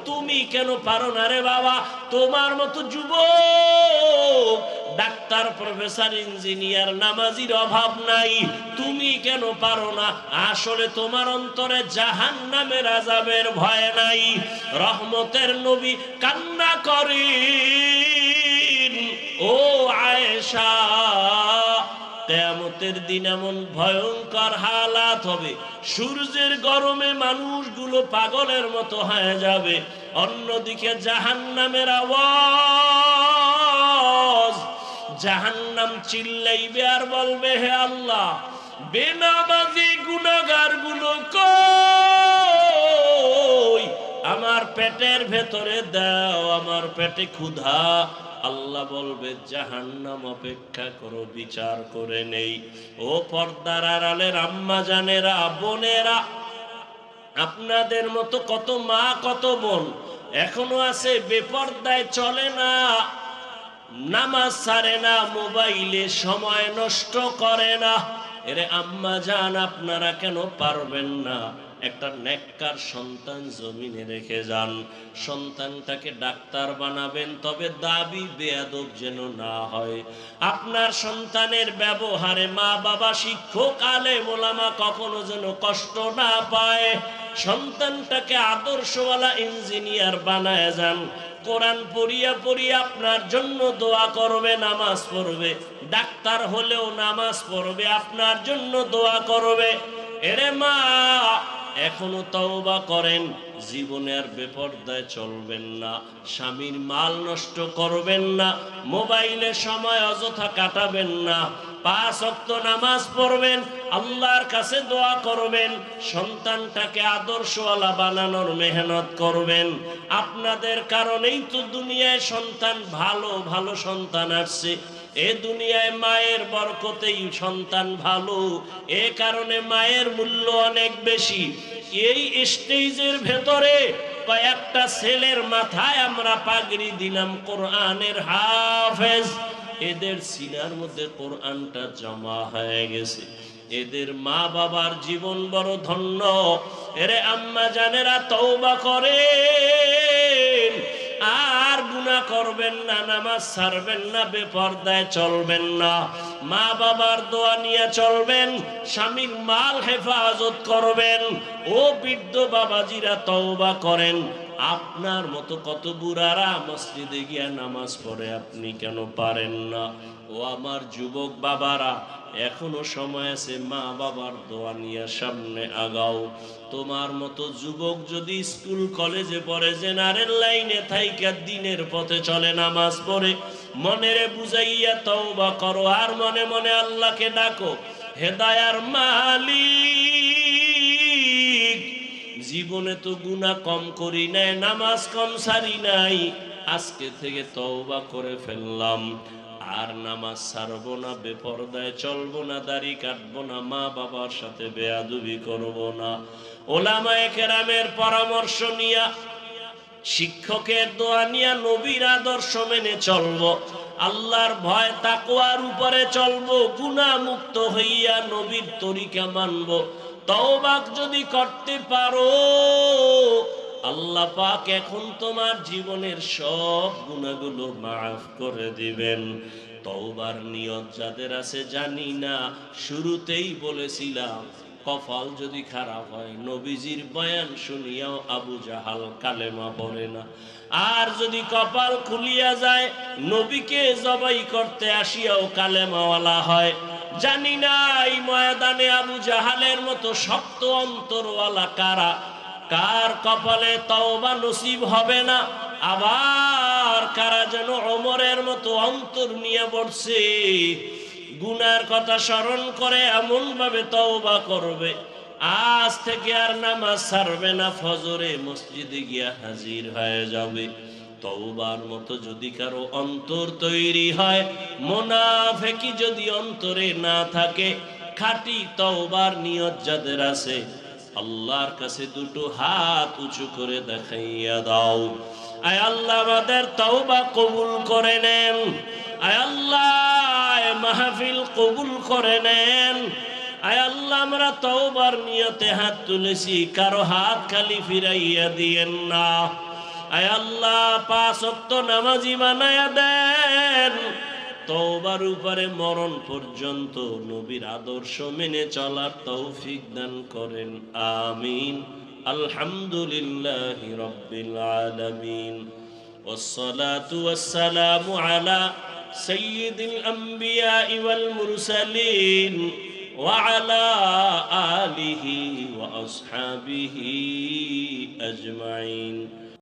তুমি কেন পারো না রে বাবা? তোমার মতো যুবক ডাক্তার, প্রফেসর, ইঞ্জিনিয়ার, নামাজির অভাব নাই। তুমি কেন পারো না? আসলে তোমার অন্তরে জাহান্নামের আযাবের ভয় নাই। রহমতের নবী কান্না করেন, ও আয়েশা, কিয়ামতের দিন এমন ভয়ঙ্কর হালাত হবে, সূর্যের গরমে মানুষগুলো পাগলের মতো হয়ে যাবে। অন্যদিকে জাহান্নামের আওয়াজ, জাহান্নাম চিল্লাইবে আর বলবে, হে আল্লাহ, বেনামাজি গুনাহগার গুলো কই? আমার পেটের ভেতরে দাও, আমার পেটে ক্ষুধা। আল্লাহ বলবে, জাহান্নাম অপেক্ষা করো, বিচার করে নেই। ও পর্দার আড়ালের আম্মা জানেরা, বোনেরা, আপনাদের মতো কত মা, কত বোন এখনো আছে বেপর্দায় চলে না, নামাজ ছাড়ে না, মোবাইলে সময় নষ্ট করে না। এরে আম্মা জান, আপনারা কেন পারবেন না? একটা নেককার সন্তান জমিনে রেখে যান, সন্তানটাকে ডাক্তার বানাবেন, তবে দাবি বেয়াদব যেন না হয়। আপনার সন্তানের ব্যবহারে মা বাবা, শিক্ষক, আলেম ওলামা কখনো যেন কষ্ট না পায়। সন্তানটাকে আদর্শওয়ালা ইঞ্জিনিয়ার বানায় যান। কোরআন পড়িয়া পড়িয়া আপনার জন্য দোয়া করবে, নামাজ পড়বে। ডাক্তার হলেও নামাজ পড়বে, আপনার জন্য দোয়া করবে। এরে মা, এখনো তওবা করেন, জীবনে আর বেপরদায় চলবেন না, স্বামীর মাল নষ্ট করবেন না, মোবাইলে সময় অযথা কাটাবেন না, 5 ওয়াক্ত নামাজ পড়বেন, আল্লাহর কাছে দোয়া করবেন, সন্তানটাকে আদর্শওয়ালা বানানোর মেহনত করবেন। আপনাদের কারণেই তো দুনিয়ায় সন্তান, ভালো ভালো সন্তান আসছে। এ দুনিয়ায় মায়ের বরকতেই সন্তান ভালো, এ কারণে মায়ের মূল্য অনেক বেশি। এই স্টেজের ভেতরে কয়েকটা ছেলের মাথায় আমরা পাগড়ি দিলাম, কোরআনের হাফেজ। এদের সিনার মধ্যে কোরআনটা জমা হয়ে গেছে। এদের মা বাবার জীবন বড় ধন্য। এরে আম্মা জানেরা, তওবা করেন, আর গুনাহ করবেন না, নামাজ ছাড়বেন না, বেপরদায় চলবেন না, মা বাবার দোয়া নিয়ে চলবেন, স্বামীর মাল হেফাজত করবেন। ও বৃদ্ধ বাবাজিরা, তওবা করেন। আপনার মতো কত বুড়ারা মসজিদে গিয়া নামাজ পড়ে, আপনি কেন পারেন না? ও আমার যুবক বাবারা, এখনো সময় আছে, মা বাবার দোয়া নিয়ে সামনে আগাও। তোমার মতো যুবক যদি স্কুল কলেজে পড়ে, জেনারেল লাইনে থাইকা দিনের পথে চলে, নামাজ পড়ে, মনেরে বুঝাইয়া তওবা করো, আর মনে মনে আল্লাহকে ডাকো, হেদায়ার মালিক, জীবনে তো গুনাহ কম করি নাই, নামাজ কম সারি নাই, আজকে থেকে তওবা করে ফেললাম, আর নামাজ ছাড়বো না, বেপরদায় চলবো না, দাড়ি কাটবো না, মা বাবার সাথে বেয়াদবি করবো না। ওলামায়ে কেরামের পরামর্শ নিয়া, শিক্ষকের দোয়া নিয়া, নবীর আদর্শ মেনে চলবো, আল্লাহর ভয় তাকওয়ার উপরে চলবো, গুনাহ মুক্ত হইয়া নবীর তরিকা মানবো। তওবা যদি করতে পারো, আল্লাহ পাক এখন তোমার জীবনের সব গুনাহগুলো মাফ করে দিবেন। তওবার নিয়ত যাদের আছে জানি না, শুরুতেই বলেছিলাম কপাল যদি খারাপ হয়, নবীজির বয়ান শুনিয়াও আবু জাহাল কালেমা পড়ে না। আর যদি কপাল খুলিয়া যায়, নবীকে জবাই করতে আসিয়াও কালেমাওয়ালা হয়। জানি না এই ময়দানে আবু জাহালের মতো শক্ত অন্তরওয়ালা কারা, কার কপালে তওবা নসিব হবে না, আবার কারা যেন ওমরের মতো অন্তর নিয়ে বসছে, গুনার কথা স্মরণ করে এমন ভাবে তওবা করবে, আজ থেকে আর নামাজ ছাড়বে না, ফজরে মসজিদে গিয়া হাজির হয়ে যাবে। তওবার মতো যদি কারো অন্তর তৈরি হয়, মুনাফিকি যদি অন্তরে না থাকে, খাঁটি তওবার নিয়ত যাদের আছে, আল্লাহর কাছে দুটো হাত উঁচু করে দেখাইয়া দাও, আয় আল্লাহ আমাদের তওবা কবুল করে নেন, আয় আল্লাহ মাহফিল কবুল করে নেন, আয় আল্লাহ আমরা তওবার নিয়তে হাত তুলেছি, কারো হাত খালি ফিরাইয়া দিয়েন না, আয় আল্লাহ 5 ওয়াক্ত নামাজি বানায়া দেন, তওবার উপরে মরণ পর্যন্ত নবীর আদর্শ মেনে চলার তৌফিক দান করেন, আমিন। আলহামদুলিল্লাহি রাব্বিল আলামিন, ওয়াসসালাতু ওয়াসসালামু আলা সাইয়্যিদিল আম্বিয়া ওয়াল মুরসালিন ওয়া আলা আলিহি ওয়া আসহাবিহি আজমাইন।